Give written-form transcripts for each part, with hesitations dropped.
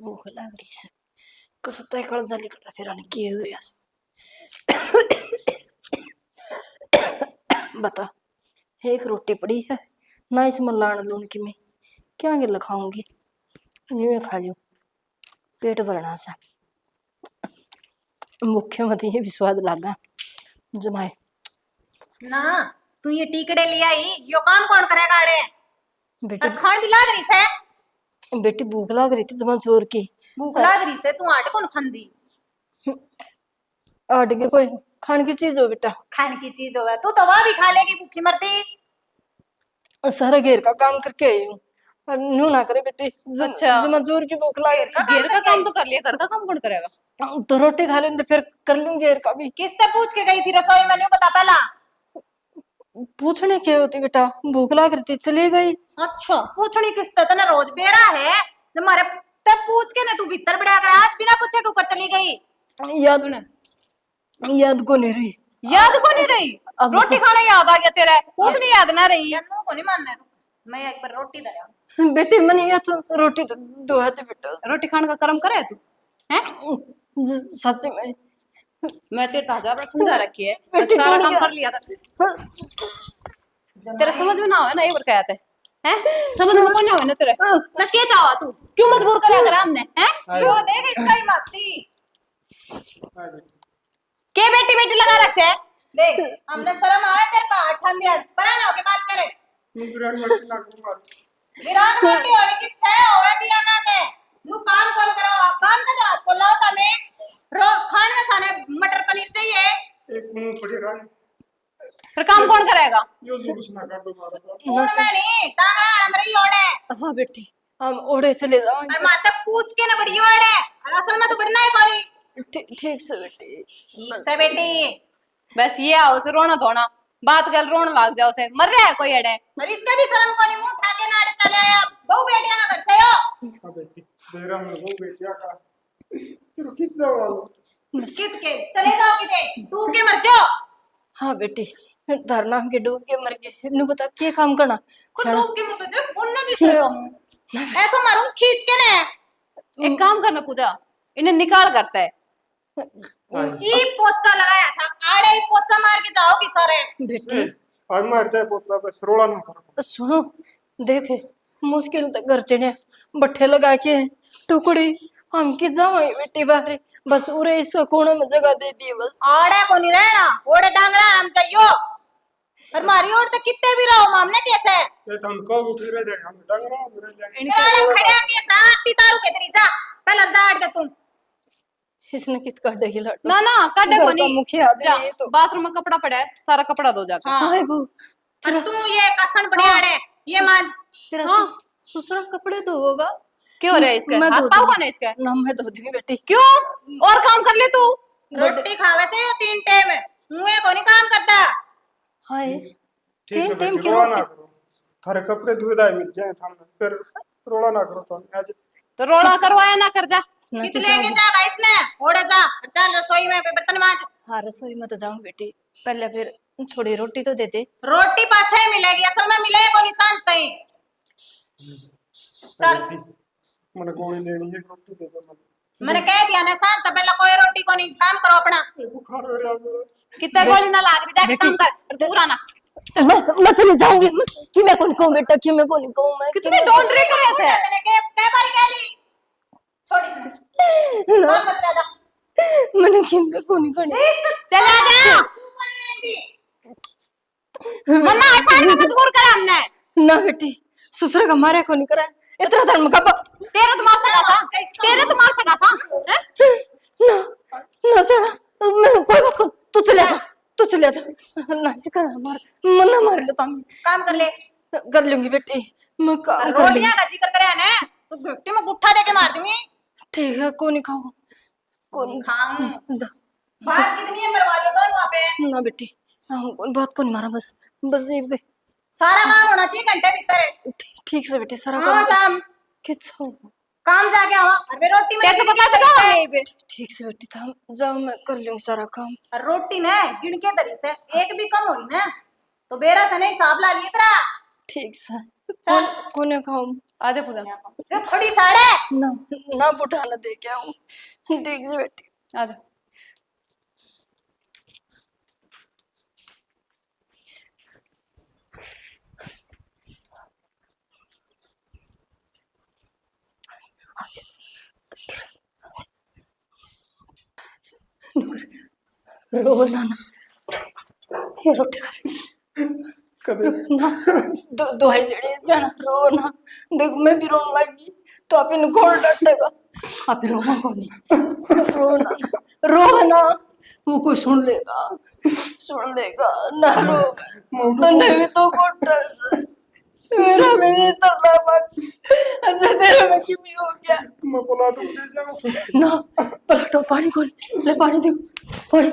भूक लागली कसं काय कळ झाली कडा फिराने क्यूरियस बता। एक रोटी पड़ी है ना, इसमें लान लून की मैं क्या गिर खाऊंगी। ये खा लियो पेट भरना सा मुख्य मत ये भी स्वाद लागा जमाए ना। तू ये टीकड़े ले आई, यो काम कौन करेगा अड़े? बेटी। और खांड लाग रही से बेटी भूख लाग रही थी जमा जोर की। भूख लाग रही से तू आटे कौन खंदी? आटे के कोई खाने की चीज हो बेटा। खाने की चीज होगा तू तो वह भी खा लेगी भूखी मरती। सारा घेर का काम करके आई हूँ और न्यू ना करे बेटी। अच्छा। जमा जोर की भूख लाग रही। घेर का काम तो कर लिया, घर का काम कौन करेगा? तो रोटी खा लेंगे फिर कर लूंगी घेर का भी। किससे पूछ के गई थी रसोई में? नहीं बता पहला। पूछने क्या होती बेटा, भूख लाग रही थी चली गई। अच्छा पूछनी किससे? तने रोज बेरा है तुम्हारे तब पूछ के ना तू भीतर बढ़ा कर आज बिना पूछे क्यों कर चली गई? याद याद को नहीं रही। याद को नहीं रही? अब रोटी खाना याद आ गया तेरे, पूछनी याद ना रही। यानू को नहीं मानना है। मैं एक बार रोटी दे रहा बेटी मैंने या तो रोटी तो दो हाथ बेटा। रोटी खाने का कर्म करे तू हैं? सच्ची में मैं तेरे ताजा पर समझा रखी है, बेटी सारा तोड़ काम गया। कर लिया कर। तेरे समझ में ना आवे ना ये बार कहते हैं, समझ में कौन आवे ना तेरे ना के चावा तू क्यों मजबूर करे अगर हमने हैं? वो देख इसका ही मती के बेटी बेटी लगा रख से देख हमने शर्म आए तेरे का ठंड दिया परा ना होके बात करे। विरान मोटी होवे कि थे होवे कि ना के तू काम कौन करो? काम का जात को लाओ तने रो खाने में खाने मटर पनीर चाहिए। एक मुंह पड़ी रहा फिर काम कौन करेगा? यो जुलूस ना कर दो मारो पूर्ण में नहीं टांगरा हमरी ओड़े हाँ बेटी हम ओढ़े चले जाओगे। और माता पूछ के ना बड़ी ओड़े और असल में तो बढ़ना है कोनी। ठीक से बेटी। ठीक से बेटी। बस ये आओ से रोना धोना बात कर रोना लाग जाओ से मर रहा है कोई अड़े। और इसका भी शर्म कोनी मुंह उठा के नाड़े चले आया बहु बेटियां ना घर से हो। हां बेटी तेरा में वो बेटिया का फिर किस जाओ कित के चले जाओ किते तू के मर जाओ। हाँ बेटी धरना के डूब के मर गए नु बता क्या काम करना। को डूब के मुंह देख उनने भी सो ऐसा मारूं खींच के ने। एक काम करना पूजा, इन्हें निकाल करता है। ई पोचा लगाया था आड़े ही पोचा मार के जाओगी सारे। बेटी आज मारते है पोचा बस रोड़ा ना करो। सुनो देखे मुश्किल तक घर चढ़े बट्ठे लगा के टुकड़ी हम की जाओ बेटी बाहर बस उरे इसको कोने में जगह दे दी बस। आड़े को नहीं रहना ओड़े डांगरा हम चाहिए और मारी ओर तक कितने भी रहो मामने कैसे ये तो हम को फिर रहे हम डंगरा मेरे जाएंगे तेरा खड़े के साथ तीतारू के तेरी जा पहले दाड़ दे तुम। इसने कित कर देगी लट ना ना काटे घर को का नहीं मुखिया आदमी जा है तो। बाथरूम में कपड़ा पड़ा है सारा कपड़ा धो जाकर। हाँ हाय बू और तू ये कसन बड़ी आड़े ये मांझ तेरा हाँ। ससुरा कपड़े धोगा क्यों रहे इसके मैं हाथ धो पाव दूंगी। कौन है इसके? ना मैं धो दूंगी बेटी। क्यों और काम कर ले तू। रोटी खावे से 3 टाइम मुंह को नहीं काम करता। हाय ठीक है तीन टाइम बेटी की रोड़ा ना रोटी करो थारे कपड़े धोए दाए मिल जाए हम फिर रोड़ा ना करो तो आज तो रोड़ा करवाया ना कर जा। ना कित कि लेके जाऊं। जागा इसने ओड़े जा चल रसोई में बर्तन मांज। हाँ रसोई में तो जाऊं बेटी पहले फिर थोड़ी रोटी तो देते। रोटी पाछे ही मिलेगी असल में मिले को नहीं सांझ तई। चल बेटी मैंने गोली लेनी है रोटी दे दो मैंने कह दिया ना सांझ तब पहले कोई रोटी को नहीं काम करो अपना। मैं बुखार हो रहा मेरा कितने गोली ना लाग रही जाके काम कर पूरा ना। मैं चली जाऊंगी कि मैं कौन कहूँ बेटा कि मैं कौन कहूँ मैं कितने डोंडरी करे ऐसे। तेरे के कई बार कह ली छोड़ इसने ना, काम मत जा मैंने कि मैं कौन कहूँ। चला जा मम्मा अठान में मजबूर करा हमने। ना बेटी ससुर का मारे को नहीं करा इतना धर्म का तेरे तो मार सका सा तेरे तो मार सका सा हैं? ना ना सेड़ा मैं कोई बात को तू चले जा ना सिखा मार मना मार लेता हूँ काम कर ले कर लूंगी बेटी मैं काम कर लूंगी। रोटियां का जिक्र करे ने तो घुट्टी में गुट्ठा देके मार दूंगी। ठीक है को नहीं खाऊंगा को नहीं खाऊं जा बात कितनी है मरवा लो दोनों वहां पे। ना बेटी बात को नहीं मारा बस बस ये सारा काम होना चाहिए घंटे भीतर। ठीक से बेटी सारा हाँ शाम किस हो काम जाके आवा और वे रोटी में तेरे को पता तो कहाँ है ये पे? ठीक से बेटी था जाओ मैं कर लूंगी सारा काम। और रोटी ने गिन के तरी से एक भी कम हुई ना तो बेरा से नहीं हिसाब ला लिए तेरा। ठीक से चल कोने खाऊं आधे पूजा जो खड़ी साड़े ना ना बुढ़ाना दे के आऊं देख जी बेटी आजा। रो ना ना ये रोटी खा कदे ना दवाई लेनी है जाना रो ना देख मैं भी रोने लगी तो आप इन कौन डांटेगा आप रोना कौन रो ना रो ना वो कोई सुन लेगा ना रो नहीं तो कौन डर मेरा भी तरला मत ऐसे तेरा में क्यों हो गया मैं पलाटू दे जाऊं ना पलटो पानी खोल ले पानी दो पानी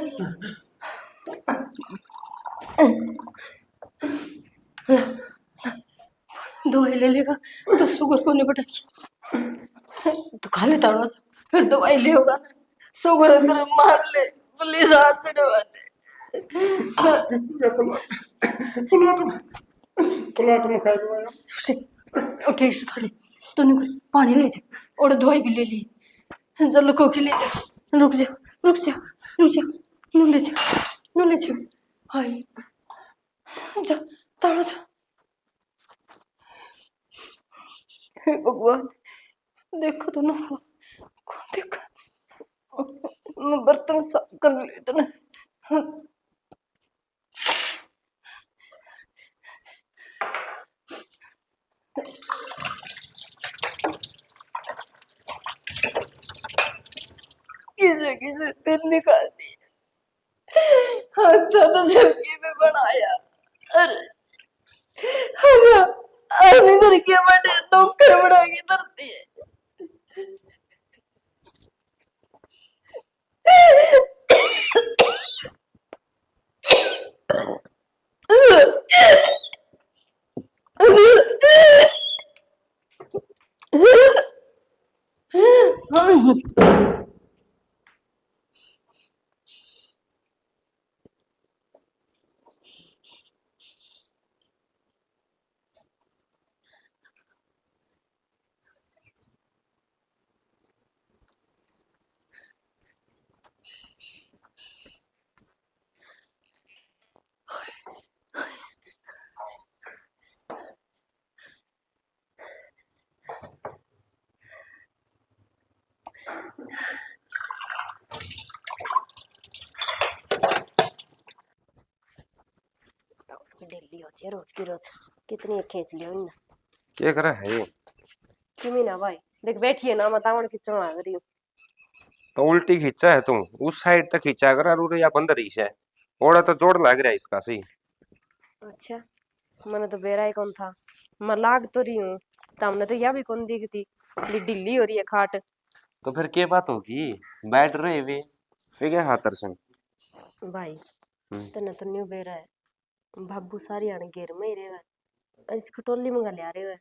दवाई ले लेगा तो शुगर को नहीं भटकी तो खा लेता हूँ फिर दवाई ले होगा ना शुगर अंदर मार ले पुलिस हाथ से दबा दे मैं पलाटू पलाटू में खाई लूंगा ठीक से खा ले तो नहीं पानी ले जा और दवाई भी ले ली चल कोकी ले जा रुक जा रुक जा रुक जा नू ले जा हाय जा ताड़ो जा हे भगवान देखो तो ना कौन देखा मैं बर्तन साफ कर लेता ना किसे दिन निकाल दी अच्छा तो सबकी में बनाया अरे अच्छा आदमी घर के बड़े नौकर बना के धरती है डेली होती है रोज की रोज कितनी खींच लियो इनने क्या करे है ये किमी ना भाई देख बैठी है ना मतावण खींचण आ रही हूँ तो उल्टी खींचा है तू उस साइड तक खींचा कर और या बंद रही है ओड़ा तो जोड़ लग रहा है इसका सही अच्छा मैंने तो बेरा ही कौन था मैं लाग तो रही हूँ तुमने तो यह भी कौन दिखती ढिल्ली हो रही है खाट तो फिर क्या बात होगी बैठ रहे वे फिर क्या हाथ से भाई तने तो न्यू बेरा है बाबू सारी आने घेर में ही रहे और इसको टोली मंगा ले आ रहे हो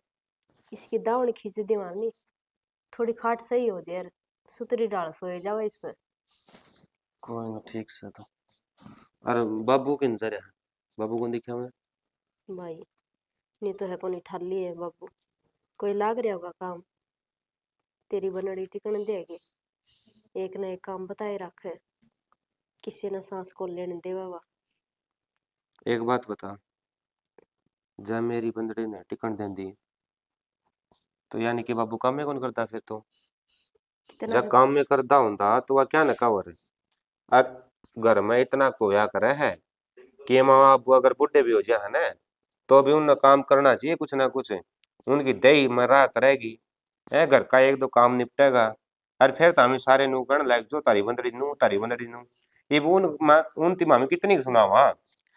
इसकी दावण खींच दे मारनी थोड़ी खाट सही हो जाए यार सुतरी डाल सोए जाओ इस पर कोई ना ठीक से तो अरे बाबू किन जरा बाबू को दिखा मैं भाई नहीं तो है कोनी ठाली है बाबू कोई लाग रहा होगा काम तेरी बनड़ी टिकन देगी एक ना एक काम बताए रखे किसी ने सांस को लेने देवा वा एक बात बता जब मेरी बंदड़ी ने टिकन दे दी तो यानी कि बाबू काम में कौन करता फिर तो कितना जब काम में करता होता तो वह क्या न कवर अब घर में इतना कोया करे है कि माँ बाप अगर बुढ़े भी हो जाए ना तो भी उन्हें काम करना चाहिए कुछ ना कुछ उनकी दही मरा करेगी है घर का एक दो काम निपटेगा और फिर तो हमें सारे नू गण लायक जो तारी बंदड़ी नू ये वो उन तिमा में कितनी सुनावा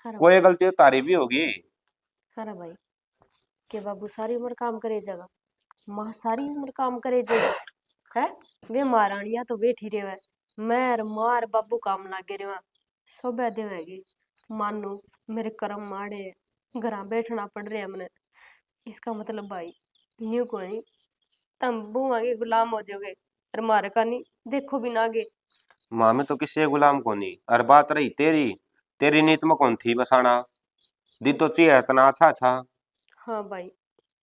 हरा कोई गलती तो तारी भी होगी हरा भाई के बाबू सारी उम्र काम करे जगह माँ सारी उम्र काम करे जगह है वे महारानिया तो बैठी रहे मैं मार बाबू काम लागे रहे सब देवेगी मानो मेरे कर्म माड़े घर बैठना पड़ रहा है हमने इसका मतलब भाई न्यू को नहीं तुम बुआ के गुलाम हो जाओगे और मारे का नहीं देखो भी ना आगे माँ में तो किसी गुलाम को नहीं और बात रही तेरी तेरी नीत में कौन थी बसाना दी तो चाहिए इतना अच्छा अच्छा हाँ भाई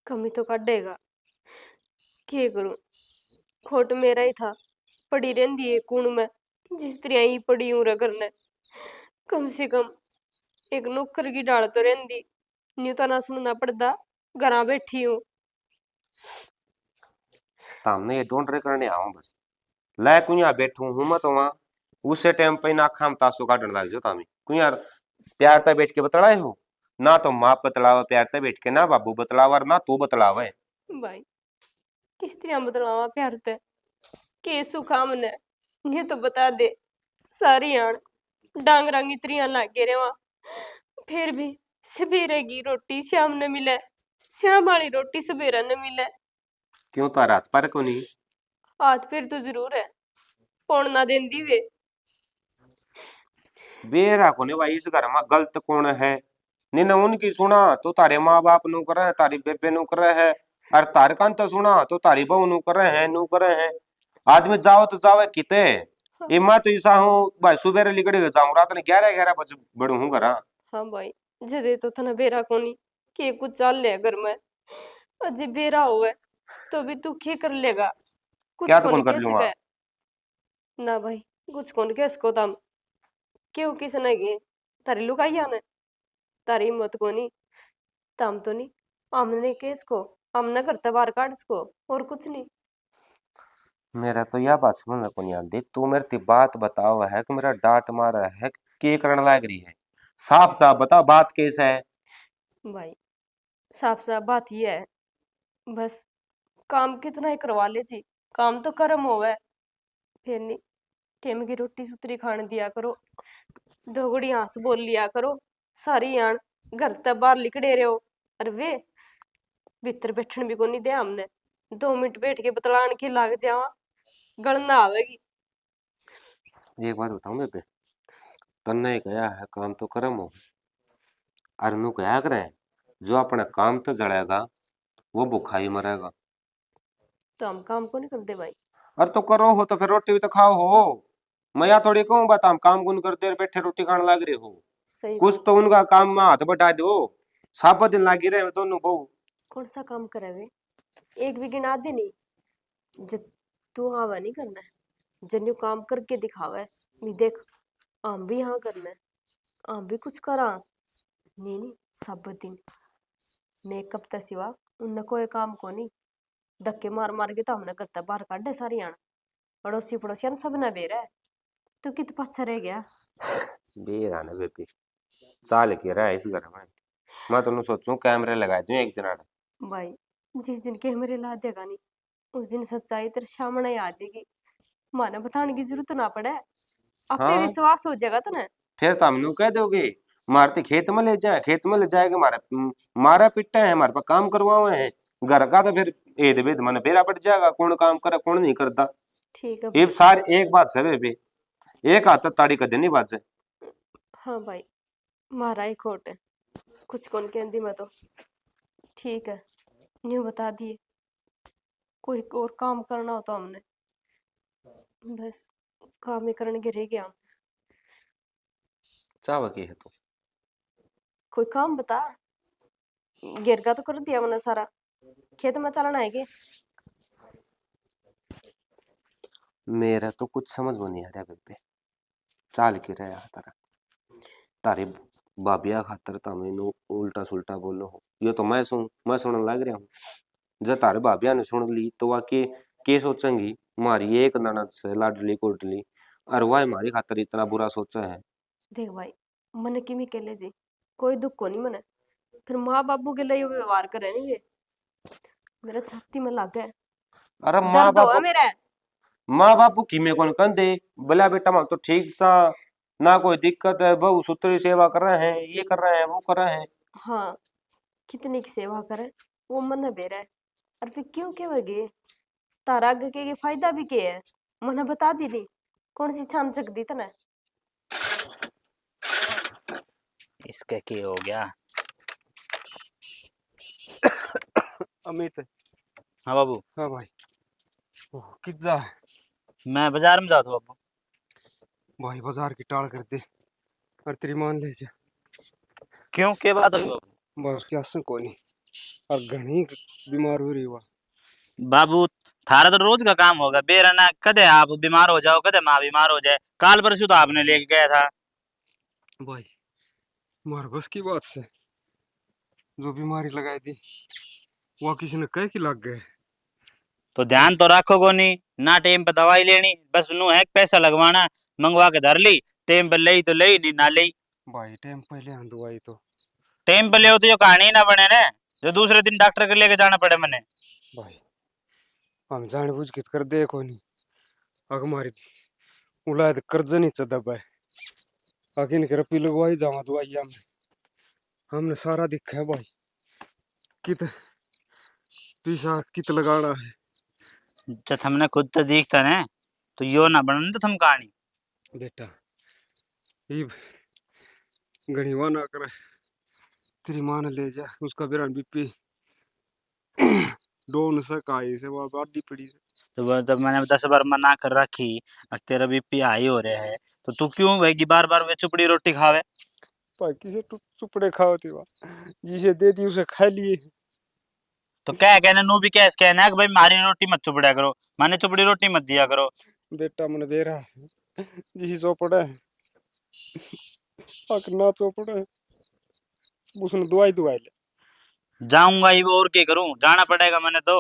कमी तो काटेगा। क्या करूं, खोट मेरा ही था। पड़ी रहंदी है कुण में, जिस तरह ही पड़ी हूं रे करने। कम से कम एक नौकर की डाल तो रहंदी, न्यू तो ना सुनना पड़ता। घरा बैठी हूं। तामने ये ढूंढ रे करने आऊं बस। लै कुया बैठू हूं मैं तो वहां उसे टाइम पे ना खाम तासो काटने लग जाओ तामी कुया प्यार ते बैठ के बतलाए हो ना तो माँ बतलावा प्यार ते बैठ के ना बाबू बतलावा और ना तू बतलावे। भाई किस तरह बदलावा प्यार ते, के सुखा मने ये तो बता दे। सारी आण डांगरांगी त्रियां लागे रेवा, फिर भी सवेरे की रोटी शाम ने मिले, शाम वाली रोटी सवेरे न मिले। क्यों तारा हाथ पर को नहीं। हाथ फिर तो जरूर है, पौन ना देंदी वे। बेरा को ने भाई इस घर में गलत कौन है। निने उनकी सुना तो तारे माँ बाप नु करे तारी बेबे नु करे है और तार कान तो सुना तो तारी बहू नु करे है। आदमी जाओ तो जावे किते। ये मैं तो ऐसा हूँ भाई सुबह लिकड़े जाऊं रात ने 11 बजे बड़ू हूँ घरा। हाँ भाई जदे तो तना बेरा कोनी के कुछ चल ले घर में। अजे बेरा होवे तो भी तू क्या कर लेगा, कुछ क्या तो कोनी कौन कर कह लूंगा। सके। ना भाई कुछ कोनी कह सको तम, क्यों किसने गे तारी लुगाइया ने, तारी हिम्मत कोनी। तम तो नहीं हमने केस को हमने करते बाहर काट सको, और कुछ नहीं। मेरा तो यह बात समझ में नहीं आती तू मेरे ते बात बताओ है कि मेरा डांट मारा है के करने लाग रही है। साफ साफ बता बात कैसा है। भाई साफ साफ बात ये है, बस काम कितना ही करवा ले जी, काम तो कर्म होवे। फिर नहीं टेम की रोटी सुतरी खाने दिया करो, दोगड़ी हंस बोल लिया करो। सारी आण घर तक बाहर लिकड़े रहो, और वे भीतर बैठन भी को नहीं दे हमने। 2 मिनट बैठ के बतलान की लाग जावा, गलना आवेगी। एक बात बताऊं बेबे तन्ने गया है काम तो कर्म हो और नु क्या करे जो अपने काम तो जड़ेगा वो भूखा ही मरेगा। तो हम काम को नहीं करते भाई। और तो करो हो तो फिर रोटी भी तो खाओ हो। मैं या थोड़ी कहूँ बता हम काम गुन करते बैठे रोटी खाने लग रहे हो। सही कुछ बात। तो उनका काम में हाथ बटा दो। साबा दिन लागी रहे दोनों बहु। कौन सा काम करे वे, एक भी गिना दे नहीं। जब तू आवा नहीं करना है, जन्यू काम करके दिखावा है। नहीं देख हम भी यहाँ करना है, हम भी कुछ करा। नहीं नहीं सब दिन मेकअप तक सिवा उनने कोई काम को नहीं। धक्के मार मार के तो हमने करता बाहर काटे सारी आण। पड़ोसी पड़ोसियान सब ने बेरा है, तू कित पाछा रह गया। बेरा ना बेबी चाल के रहा है इस घर में। मैं तो सोचूं कैमरे लगा दूं एक दिन आड़े। भाई जिस दिन कैमरे ला देगा नहीं, उस दिन सच्चाई तेरे सामने आ जाएगी। माने बताने की जरूरत ना पड़े, आपे हाँ विश्वास हो जाएगा तो ना। फिर तो हमने कह दोगे मारते खेत में ले जाए खेत में ले जाएगा मारा पिट्टा है हमारे पास काम करवाए हैं। घर का तो फिर एद बेद मन बेरा पड़ जाएगा कौन काम करे कौन नहीं करता। ठीक है ये भाई। सार एक बात से बेबी एक हाथ तो ताड़ी कदे नहीं बात से। हाँ भाई मारा ही खोट है, कुछ कौन कहती मैं तो। ठीक है न्यू बता दिए, कोई और काम करना हो तो हमने बस काम ही करने के रह गया हम। चाव की है तू कोई काम बता, घेर का तो कर दिया मैंने सारा, खेत में चलना है कि। मेरा तो कुछ समझ में नहीं आ रहा बेबे चाल के रहा तारा तारे बाबिया खातर तमें उल्टा सुल्टा बोलो हो। ये तो मैं सुनने लग रहा हूँ। जब तारे बाबिया ने सुन ली तो वह के सोचेंगी मारी एक ननद से लाडली कोटली और वह हमारी खातर इतना बुरा सोचा है। देख भाई मन की के ले जी, कोई दुख को नहीं मने। फिर माँ बाबू के लिए व्यवहार करे नहीं वे, मेरा छाती में लग है, अरे दर्द हो मेरा। माँ बापू की में कौन कंदे बोला बेटा हम तो ठीक सा ना कोई दिक्कत है बहु सूत्री सेवा कर रहे हैं ये कर रहे हैं वो कर रहे हैं। हाँ कितनी की सेवा करे वो मन बेरा है। और फिर क्यों के वगे तारा आगे के फायदा भी के है, मने बता दी नहीं। कौन सी छान चक दी तने। इसका क्या हो गया। अमित। हाँ बाबू। हाँ भाई। ओह कित जा मैं बाजार में जाता हूँ बाबू। भाई बाजार की टाल कर दे और तेरी मान ले जा। क्यों क्या बात हुई बाबू। बस क्या सुन कोई नहीं और घनी बीमार हो रही हुआ। बाबू थारा तो रोज का काम होगा बेरा ना, कदे आप बीमार हो जाओ कदे माँ बीमार हो जाए। काल परसों तो आपने लेके गया था। भाई मार बस की बात से जो बीमारी लगाई थी वो किसी ने कह के लग गए। तो ध्यान तो रखो को नहीं ना, टाइम पे दवाई लेनी, बस नू है पैसा लगवाना, मंगवा के धर ली, टाइम पे ले तो ले नहीं ना ले। भाई टाइम पहले हम दवाई तो टाइम पे ले तो यो कहानी ही ना बने ने, जो दूसरे दिन डॉक्टर के लेके जाना पड़े मने। भाई हम जानबूझ के कर देखो नहीं अग मारी उलाद कर्ज नहीं चदा भाई आगे नहीं कर पी लगवाई जावा दवाई हमने सारा दिखा है भाई कित पैसा कित लगाना है। जब हमने खुद तो दिखता ने तो यो ना बनने तो हम कहानी। बेटा ये गणिवा ना करे तेरी माँ ने ले जा उसका बिरान बीपी डोन से काई से वो बाडी पड़ी से। तो मैंने 10 बार मना कर रखी, अब तेरा बीपी हाई हो रहा है तो तू क्यों भाई बार बार वे चुपड़ी रोटी खावे। भाई किसे तू चुपड़े खाओ थी वहाँ जिसे दे दी उसे खा लिए। तो क्या कहने नू भी क्या कहना है कि भाई मारी रोटी मत चुपड़ा करो, माने चुपड़ी रोटी मत दिया करो। बेटा मन दे रहा है जिसे चौपड़ा है अक ना चौपड़ा है उसने दवाई दवाई ले जाऊंगा ही और क्या करूं, जाना पड़ेगा मैंने तो।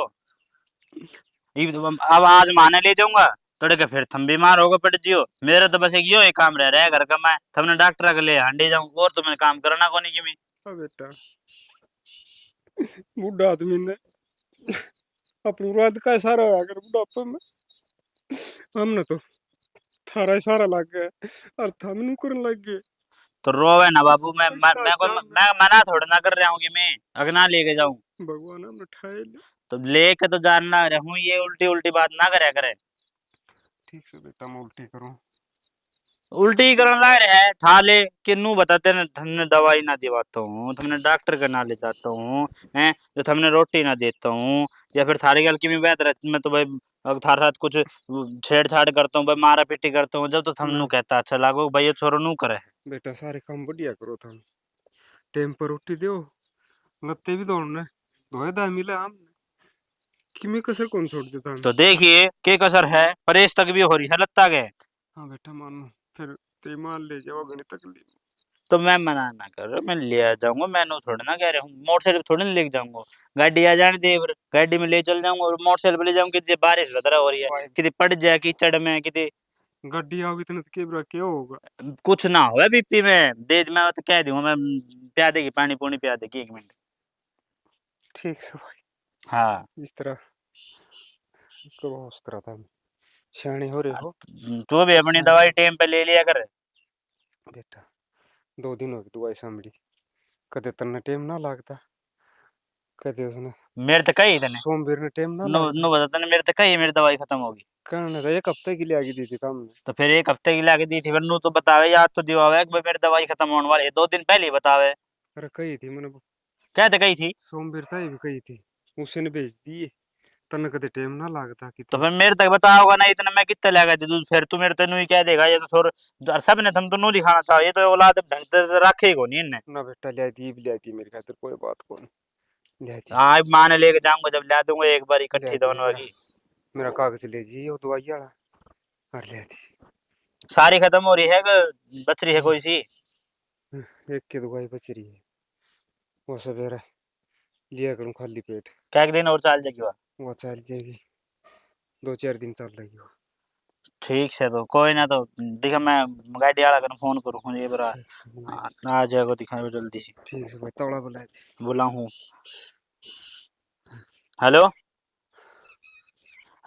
अब आज माने ले जाऊंगा तोड़े के फिर थम बीमार होगा पड़ जियो। मेरा तो बस एक यो ही काम रह रहा है घर का, मैं थमने डॉक्टर के लिए हांडी जाऊं और तो मैंने काम करना को नहीं कि मैं। हाँ बेटा बुढ़ा आदमी ने अपनी औलाद का सारा अगर बुढ़ापे में हमने तो थारा ही सारा लग गया और थम नू करने लग गए। तो रोवे ना बाबू, पैसा जान मैं मना थोड़ा ना कर रहा हूँ कि मैं अगना लेके जाऊं। भगवान हमने ठाए ले। तो लेके तो जानना रहूं, ये उल्टी उल्टी बात ना करे करे। ठीक से बेटा मैं उल्टी करूं उल्टी करने लग रहा है ठा ले कि नू बताते ना तुमने दवाई ना दिवाता हूँ, तुमने डॉक्टर के ना ले जाता हूँ, हैं जो तुमने रोटी ना देता हूँ, या फिर थारी गल की भी बेहतर मैं तो भाई अगर थारे साथ कुछ छेड़छाड़ करता हूँ भाई मारा पीटी करता हूँ जब तो थम नू मैं कहता अच्छा लागो भाई ये छोरो नू करे। बेटा सारे काम बढ़िया करो थम टाइम पर रोटी दो लत्ते भी दौड़ने धोए दा मिले हमने कि मैं कसर कौन छोड़ देता हूँ। तो देखिए के कसर है, परेश तक भी हो रही है लत्ता के। हाँ बेटा मानो फिर ते मान ले जाओ घनी तकलीफ। तो मैं मना ना कर रहा, मैं ले आ जाऊंगा, मैं नो थोड़ा ना कह रहा हूँ, मोटरसाइकिल थोड़ी ना लेके जाऊंगा, गाड़ी आ जाने दे फिर गाड़ी में ले चल जाऊंगा और मोटरसाइकिल पे ले जाऊंगा कि बारिश वगैरह हो रही है भाई कितनी पड़ जाए कीचड़ में कितनी गड्डी आओगी तो के बरा क्या होगा। कुछ ना हो बीपी में दे मैं तो कह दूंगा मैं पिया देगी पानी पूनी पिया देगी 1 मिनट। ठीक है भाई हाँ इस तरह कब उस तरह था सियाने हो रहे हो। तू भी अपनी दवाई टाइम पे ले लिया कर। बेटा 2 दिन हो गए दवाई सामड़ी कदे तन्ने टाइम ना लगता कदे उसने मेरे तो कही इतने सोमवार ने टाइम ना नो लगता नो बताता मेरे तो कही मेरी दवाई खत्म होगी। कहने तो 1 हफ्ते की ले आगे दी थी हमने। तो फिर 1 हफ्ते की लाके दी थी फिर नू तो बतावे याद तो दिवावे कि भाई मेरी दवाई खत्म होने वाली है 2 दिन पहले ही बतावे। अरे कही थी मैंने कहते कही थी सोमवार था भी कही थी उसने भेज दिए तन्ने कदे टाइम ना लगता कि तो फिर मेरे तक बता होगा ना इतना मैं कितना लगा दे दूं, फिर तू मेरे तेनू ही कह देगा ये तो छोर सब ने तुम तो नू दिखाना था, ये तो औलाद ढंग से रखे को नहीं इनने। ना बेटा ले दी मेरे खातिर कोई बात कौन ले दी हाँ अब माने लेके जाऊंगा जब ला दूंगा एक बार इकट्ठी ले दी दोनों की। मेरा कागज ले जी वो दवाई वाला और ले दी सारी खत्म हो रही है कि बच रही है कोई सी। एक की दवाई बच रही है वो सवेरे लिया करूँ खाली पेट क्या एक दिन और चल जाएगी वह। वो चल जाएगी 2-4 दिन चल रही हो। ठीक से तो कोई ना, तो देखा मैं गाड़ी वाला कर फोन करूँ ये बरा आ जाएगा दिखाओ जल्दी से। ठीक है भाई तौला बुला दे बोला हूँ हेलो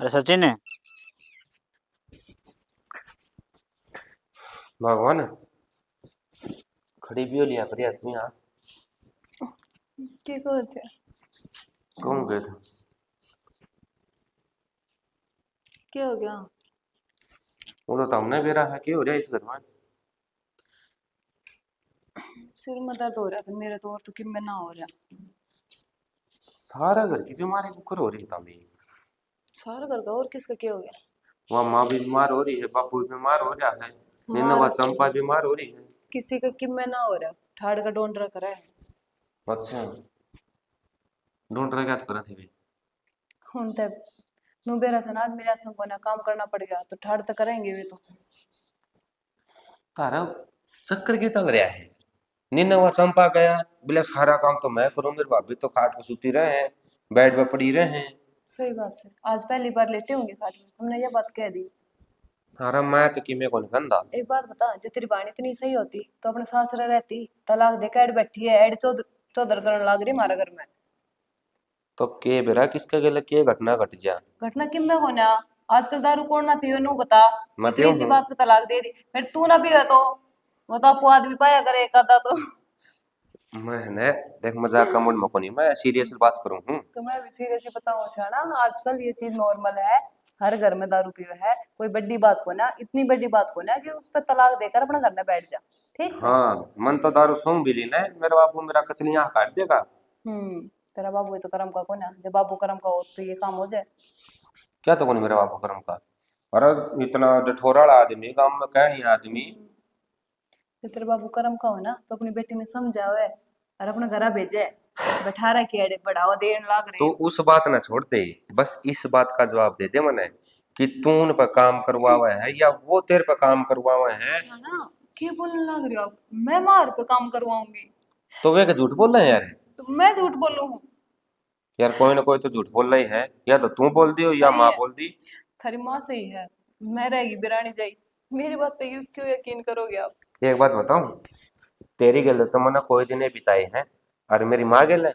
अरे सचिन है भगवान खड़ी भी हो लिया करिए आदमी हाँ की कहते कौन गए थे क्या हो गया? वो तो तुमने भी रहा है क्यों हो रहा है इस घर में। सिर में दर्द हो रहा था मेरे तो और तो कि मैं ना हो रहा। सारा घर की बीमारी बुकर हो रही तभी सारा घर का और किसका क्या हो गया? वहाँ माँ भी बीमार हो रही है बापू भी बीमार हो रहा है नीना वहाँ चंपा बीमार हो रही है। किसी का कि मैं ना हो रहा ठाड़ का डोंडरा करा है। अच्छा ढूंढ रहा क्या तो करा थी वे? हुन तक नु बेरा था ना मेरे संग को ना काम करना पड़ गया तो ठाड़ तो करेंगे वे तो। तारा चक्कर क्यों चल रहा है? नीना हुआ चंपा गया बोले सारा काम तो मैं करूं, मेरी भाभी तो खाट पे सुती रहे हैं, बेड पे पड़ी रहे हैं। सही बात है, आज पहली बार लेटे होंगे खाट में, तुमने ये बात कह दी। तारा मैं तो कि मैं कौन गंदा। एक बात बता, जो तेरी बाणी इतनी सही होती तो अपने सासरे रहती, तलाक दे के ऐड बैठी है, ऐड चौधर करने लाग रही हमारे घर में। तो के बेरा किसका गले के घटना घट जा? घटना किम में होना, आजकल दारू कौन ना पीवे नू बता। मैं इतनी पीऊं सी हूं। बात पे तलाक दे दी, फिर तू ना पीवे तो वो तो आपको आदमी पाया करे एक आधा तो। मैं ने देख मजाक का मूड में को नहीं, मैं सीरियस बात करूं हूं। तो मैं भी सीरियस ही बताऊं छाना, आजकल ये चीज नॉर्मल है, हर घर में दारू पीवे है, कोई बड़ी बात को ना, इतनी बड़ी बात को ना कि उस पर तलाक देकर अपने घर में बैठ जा, ठीक से। हाँ मन तो दारू सूंघ भी ली ना, मेरे बापू मेरा कचलियां काट देगा। तेरा बाबू तो कर्म का को ना, जब बाबू कर्म का हो तो ये काम हो जाए। क्या तो कौन मेरे बापू कर्म का? अरे इतना डठोरा आदमी, काम में कह नहीं आदमी। तो तेरे बाबू कर्म का हो ना तो अपनी बेटी ने समझावे और अपने घर भेजे, बैठा रखे अड़े बढ़ावा देने लाग तो रहे। उस बात ना छोड़ दे, बस इस बात का जवाब दे दे मने कि तू उन पर काम करवावा है या वो तेरे पर काम करवावा है। ना क्या बोलने लग रहे हो आप, मैं मार पे काम करवाऊंगी? तो वे का झूठ बोल रहे हैं यार। तो मैं झूठ बोलू हूँ? यार कोई ना कोई तो झूठ बोल रही है, या तो तू बोल दी हो या सही माँ है। बोल दी। थारी माँ सही है, मैं रहेगी बिरानी जाई, मेरी बात पे क्यों यकीन करोगे आप? एक बात बताऊं, तेरी गल तो मना कोई दिन बिताए हैं, और मेरी माँ गल है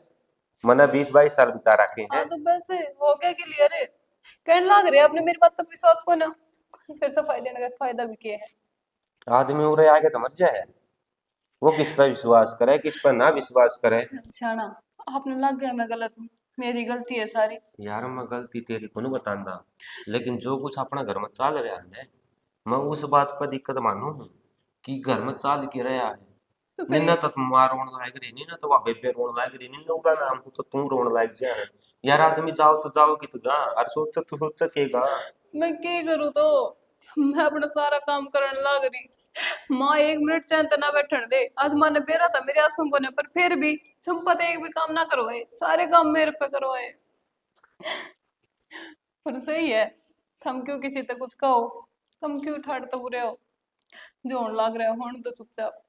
मना 20-22 साल बिता रखे हैं। हाँ तो बस हो गया कि लिया रे, कहने लग रहे आपने मेरी बात पर विश्वास को ना, फिर सफाई देने का फायदा भी क्या है? आदमी उरे आगे तो मर जाए, वो किस पर विश्वास करे किस पर ना विश्वास करे। शाना, आपने लग गया मैं गलत हूँ, मेरी गलती है सारी। यार मैं गलती तेरी को नहीं बतांदा, लेकिन जो कुछ अपना घर में चल रहा है मैं उस बात पर दिक्कत मानू हूँ कि घर में चल के रहा है। तो फिर निन्ना तो मां रोन लाग रही, निन्ना तो वहां बेबे रोन लाग रही, निन्ना उड़ा नाम को तो तू रोन लाग जा है। यार आदमी जाओ तो जाओ कि तू गा, और सोच के गा। मैं क्या करूँ तो, मैं अपना सारा काम करने लग रही, माँ एक मिनट चैन ना बैठन दे। आज माँ ने बेरा था मेरे आंसू को ने, पर फिर भी चंपा तो एक भी काम ना करवाए, सारे काम मेरे पे करवाए। पर सही है, तुम क्यों किसी तक कुछ कहो, तुम क्यों ठाड़ते बुरे हो, जो होने लग रहा है होने तो चुपचाप।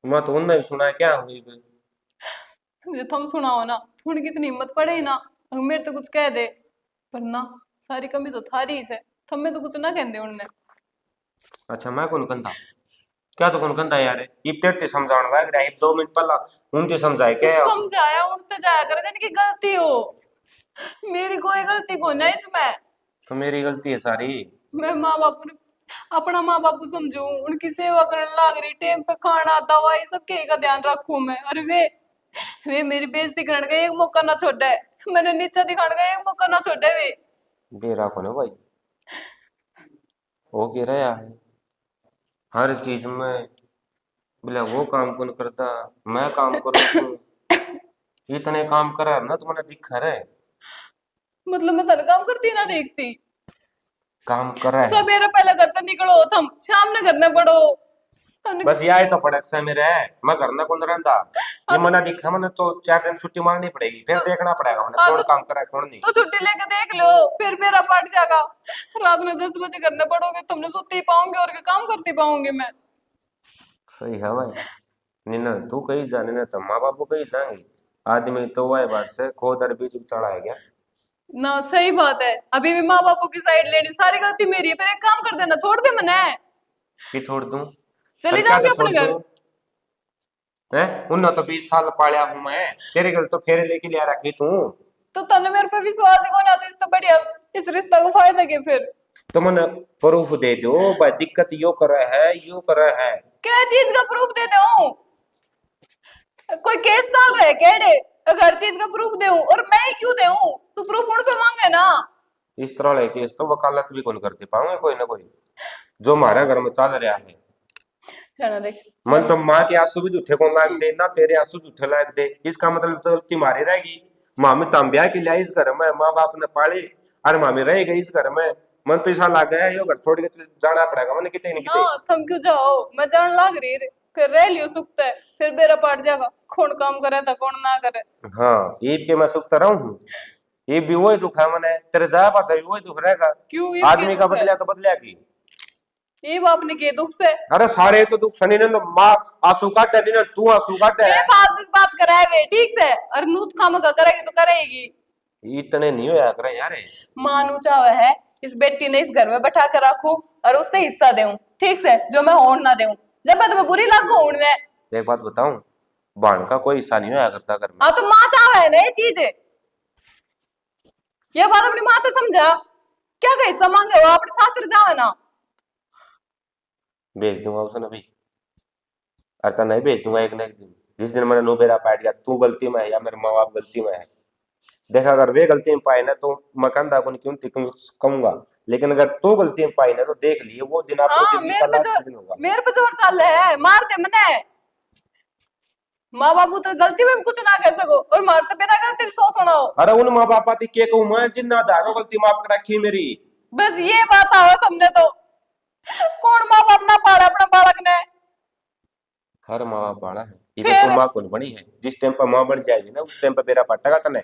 मैं तो उनने भी सुना क्या हुई बे? जो तुम सुनाओ ना, थोड़ी कितनी हिम्मत पड़े ही ना, अगर मेरे तो कुछ कह दे, पर ना, सारी कमी तो थारी ही से, थम्मे तो कुछ ना कहते उनने। अच्छा मैं कौन कंधा, क्या तो कौन कंधा यार, ये तेरे ते समझाने लग रहा है 2 मिनट पहला उनके समझाए तो क्या? समझाया उन तो जाया कर, जिनकी गलती हो, मेरी कोई गलती को ना इसमें। तो मेरी गलती है सारी। मैं माँ बापू ने अपना माँ बापू समझू, उनकी सेवा करने लग रही, टाइम पे खाना दवाई सबके का ध्यान रखूं मैं, अरे वे मेरी बेइज्जती करने का एक मौका ना छोड़े, मैंने नीचा दिखाने का एक मौका ना छोड़े वे। बेरा को ना भाई, वो कह रहा है हर चीज में, बोला वो काम कौन करता, मैं काम करूँ छू, इतने काम करा ना तो मैंने दिखा रहे मतलब मैं तन काम करती ना देखती, काम करा है। सवेरे पहले घर से निकलो थम, शाम ने घर में पड़ो। बस यही तो पड़क से मेरे है, मैं घर ना कौन रहता, ये मना दिखा मैंने तो 4 दिन छुट्टी मारनी पड़ेगी, फिर देखना पड़ेगा मैंने कौन काम करा है कौन नहीं। तो छुट्टी लेके देख लो, फिर मेरा पट जाएगा, रात में 10 बजे घर में पड़ोगे, तुमने सोती पाओगे और क्या काम करती पाऊंगी मैं। सही है भाई, निन्ना तू कहीं जाने ना तो माँ बापू कहीं जाएंगे, आदमी तो वह बात से खोदर बीच चढ़ा है क्या? ना सही बात है, अभी भी माँ बापू की साइड लेनी, सारी गलती मेरी है, फिर एक काम कर देना, छोड़ दे मने, कि छोड़ दूं? चली पर क्या जाऊंगी तो छोड़ अपने घर। दूं? हैं उन्ना तो 20 साल पालिया हूं मैं, तेरे गल तो फेरे लेके लिया रखी तू। तो तने मेरे पे विश्वास ही कौन आता, इससे बढ़िया इस रिश्ता को फायदा के फिर। तो मन प्रूफ दे दो भाई, दिक्कत यो कर है यो कर है। क्या चीज का प्रूफ दे दूं? कोई केस चल रहा है केड़े, हर चीज का प्रूफ दूं, और मैं ही क्यों दूं? तू प्रूफ उन पे मांगे ना। इस तरह ले केस तो वकालत भी कौन करते पाऊंगे कोई ना कोई, जो हमारा घर में चल रहा है। जाना देख, मन तो माँ के आंसू भी झूठे कौन लाग दे ना, तेरे आंसू झूठे लाग दे, इसका मतलब तो गलती मारी रहेगी। मामी तांबिया के लिया इस घर में, माँ बाप ने पाले, और मामी रह गई इस घर में, मन तो ऐसा लग गया यो घर छोड़ के जाना पड़ेगा मैंने कितने न ना कितने। तुम क्यों जाओ, मैं जान लाग रही रे, फिर रह लियो सुखता है, फिर बेरा पाट जाएगा, कौन काम करे था कौन ना करे। हाँ ईब के मैं सुखता रहूं हूँ, ईब भी वही दुख है मने, तेरे जा पाछा भी वही दुख रहेगा। क्यों ये आदमी का बदलिया तो बदलिया की। ये बाप ने के दुख से अरे सारे तो दुख सनी ने माँ आंसू काटे नहीं ना, तू आंसू काटे वे फालतू की बात कराए वे, ठीक से, और नूत काम का करेगी तो करेगी। इतने नहीं होया करे यार। मानू चाहे है इस बेटी ने इस घर में बैठा कर रखू और उससे हिस्सा दूं, ठीक से, जो मैं होड़ ना दूं, जब मैं तुम्हें बुरी लागू होड़ में। एक बात बताऊं, बाण का कोई हिस्सा नहीं होया करता घर में। हाँ तो माँ चाहे है ना ये चीज, ये बात अपनी माँ से समझा, क्या का हिस्सा मांगे हो, अपने सासरे जाओ ना। भेज दूंगा उसे अभी, अरे नहीं भेज दूंगा एक ना एक दिन, जिस दिन मैंने नो बेरा पाट गया, तू गलती में है या मेरे माँ बाप गलती में है। देखा अगर वे गलती में पाए ना तो मैं कंधा को क्यों कहूंगा, लेकिन अगर तू गलती में पाई ना तो देख लिए वो दिन आपको हाँ जिंदगी का लास्ट दिन होगा। मेरे पे जोर चल रहा है, मार दे मने। माँ बाबू तो गलती में भी कुछ ना कह सको और मारते बिना गलती भी सो सुनाओ। अरे उन माँ बाप की के कहूँ मैं, जिन्ना दारो गलती माफ कर रखी मेरी। बस ये बात आओ तुमने तो, कौन माँ बाप ना पाड़ा अपना बालक ने। हर माँ बाप बड़ा है, ये तो माँ कौन बनी है, जिस टाइम पर माँ बन जाएगी ना उस टाइम पर बेरा पट्टा का तने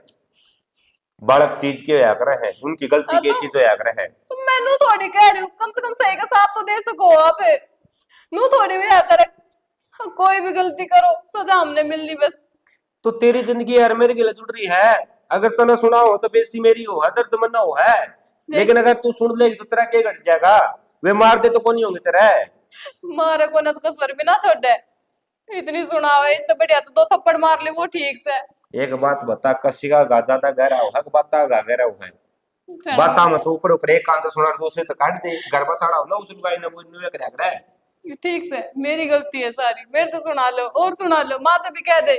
बालक चीज के होया करे है, उनकी गलती की चीज होया करे है। तो मैं नू थोड़ी कह रही हूँ, कम से कम सही का साथ तो दे सको आप, नू थोड़ी होया करे, कोई भी गलती करो सजा हमने मिलनी बस। तो तेरी जिंदगी यार मेरे गले जुड़ रही है, अगर तूने सुना हो तो बेइज्जती मेरी हो है, दर्द मना हो है, लेकिन अगर तू सुन लेगी तो तेरा क्या घट जाएगा। वे मार दे तो कौन होंगे तेरे। मारे को ना तो कसर भी ना छोड़े, इतनी सुनावे इससे बढ़िया तो 2 थप्पड़ मार ले वो ठीक से। एक बात बता, कसी का गा ज्यादा गहरा हो है कि बाता गा गहरा हो है। बाता में तो ऊपर ऊपर एक कान तो सुना, दूसरे तो काट दे, घर बसाड़ा हो ना उस लुगाई ने वो नुए कर रहा है। ठीक से, मेरी गलती है सारी, मेरे तो सुना लो और सुना लो, माता भी कह दे।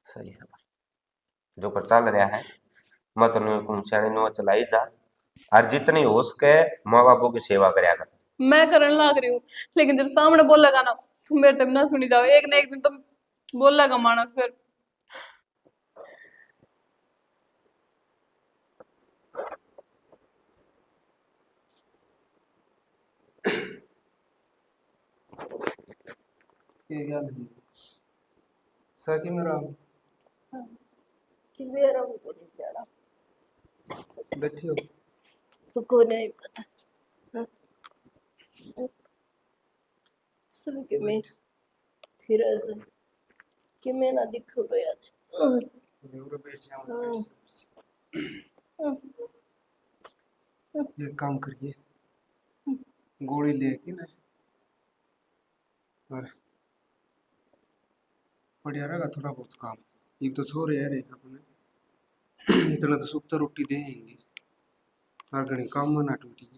सही है जो पर चल रहा है, मत नु सियाने नु चलाई जा, और जितनी हो सके माँ बापों की सेवा करया कर। मैं करने लग रही हूँ, लेकिन जब सामने बोलेगा ना तो मेरे तब ना सुनी जाओ, एक ना एक दिन तो बोलेगा मानस फिर। ये क्या नहीं सकी मेरा कि मेरा वो नहीं जाना, बैठी हो। तुमको नहीं पता। सुन के मैं फिर ऐसे कि मैं ना दिखो रो यार। बैठ जाओ। एक काम करिए, गोली लेके ना और बढ़िया रहेगा थोड़ा बहुत काम। ये तो छोड़ यार एक अपने इतना तो सुख तो रोटी देंगे, हर घड़ी काम में ना टूटी।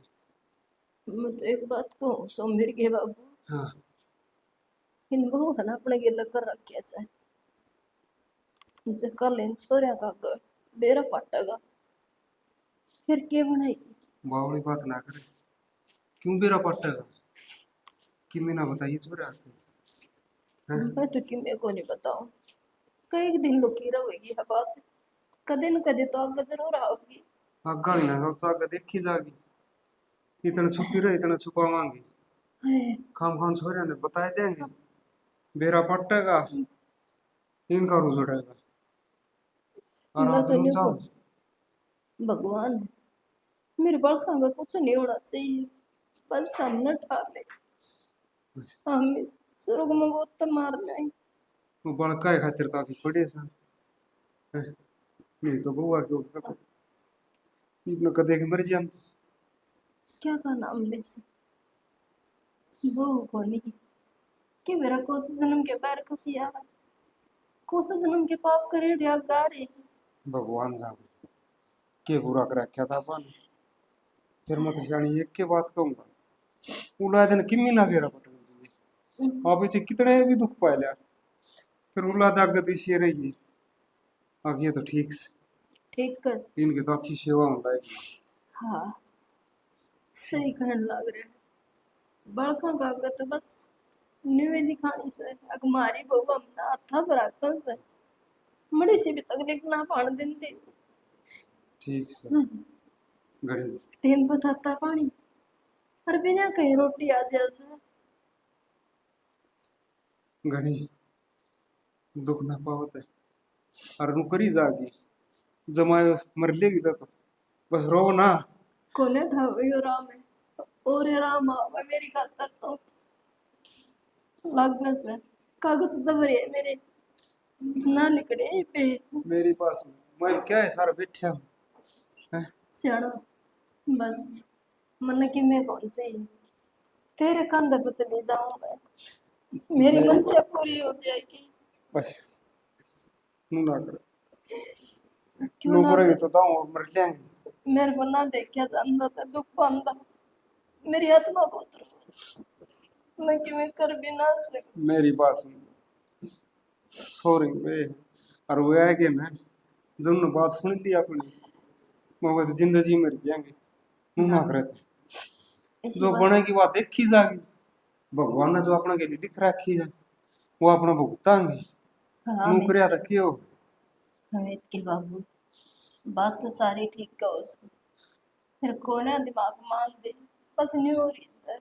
मैं तो एक बात कहूँ सोमवीर के बाबू, हाँ इन बहू है ना अपने गिला कर रखे ऐसा जब कल इन छोरिया का घर बेरा फटेगा फिर क्या बनाएगी। बावड़ी बात ना करे, क्यों बेरा पटेगा कि मैं ना बताइए तो मैं तो कि मेरे को नहीं बताऊं, कई दिन लुकी रहेगी है बात, कदे न कदे तो आगे जरूर आओगी। आगा ना सोचा आगे देखी जागी, इतना छुपी रहे इतना छुपावांगी, काम खान छोरिया ने बताए देंगे बेरा पटेगा, इनका रोज उड़ेगा और मैं आप तो नहीं जाओ। को भगवान मेरे बड़का का कुछ नहीं होना चाहिए, बस सामने ठा ले हम स्वर्ग में गोत मार लेंगे। वो बड़का है खातिर तो अभी पड़े सा नहीं तो बुआ के ऊपर तो इतना कदे के मर जान। क्या का नाम ले से वो को नहीं कि मेरा कोस जन्म के पैर कसी आ कोस जन्म के पाप करे ढ्या गारे भगवान साहब के बुरा कर रखा था अपन, फिर मैं तो जानी एक के बात कहूंगा, उला दिन किमी ना बेरा पटक आप इसे कितने भी दुख पाए लिया, फिर उला दागत इसी रही आगे तो ठीक से ठीक कस इनकी तो अच्छी सेवा होता है। हाँ सही कहने लग रहे बड़का काका तो बस न्यूए दिखानी से अग मारी बहू हमना था बराकर से मड़ी सी भी तकलीफ ना पान दिन दे ठीक से घड़ी टेम बताता पानी और बिना कहीं रोटी आ जाए से घणी दुख ना पावत है और नु करी जागी जमाए मर लेगी तो बस रो ना। कोने था वो राम है और ये राम आवा मेरी खातर तो लगन से कागज दबरे मेरे ना लिखड़े पे मेरी पास मैं क्या है सारा बैठा हूँ हैं? सियाणा बस मन की मैं कौन से ही तेरे कंधे पे चली जाऊं मैं मेरी मंशा पूरी हो जाएगी। बस नु ना कर क्यों नु ना करेगी तो दाऊ मर लेंगे। मेरे को ना देखा जानता था दुख पांदा मेरी आत्मा बहुत रो मैं कि मैं कर भी ना सकती। मेरी बात सुन सॉरी वे और वो है कि ना जब बात सुन ली अपनी मैं बस जिंदगी मर जाएंगे नु ना करे ऐसी जो बात बने की बात देखी जागी भगवान ने जो अपना के लिए लिख रखी है वो अपना भुगतांगे हाँ नु करया तो क्यों हमिद के बाबू बात तो सारी ठीक कहो उसको फिर कोने दिमाग मान दे बस नहीं हो रही सर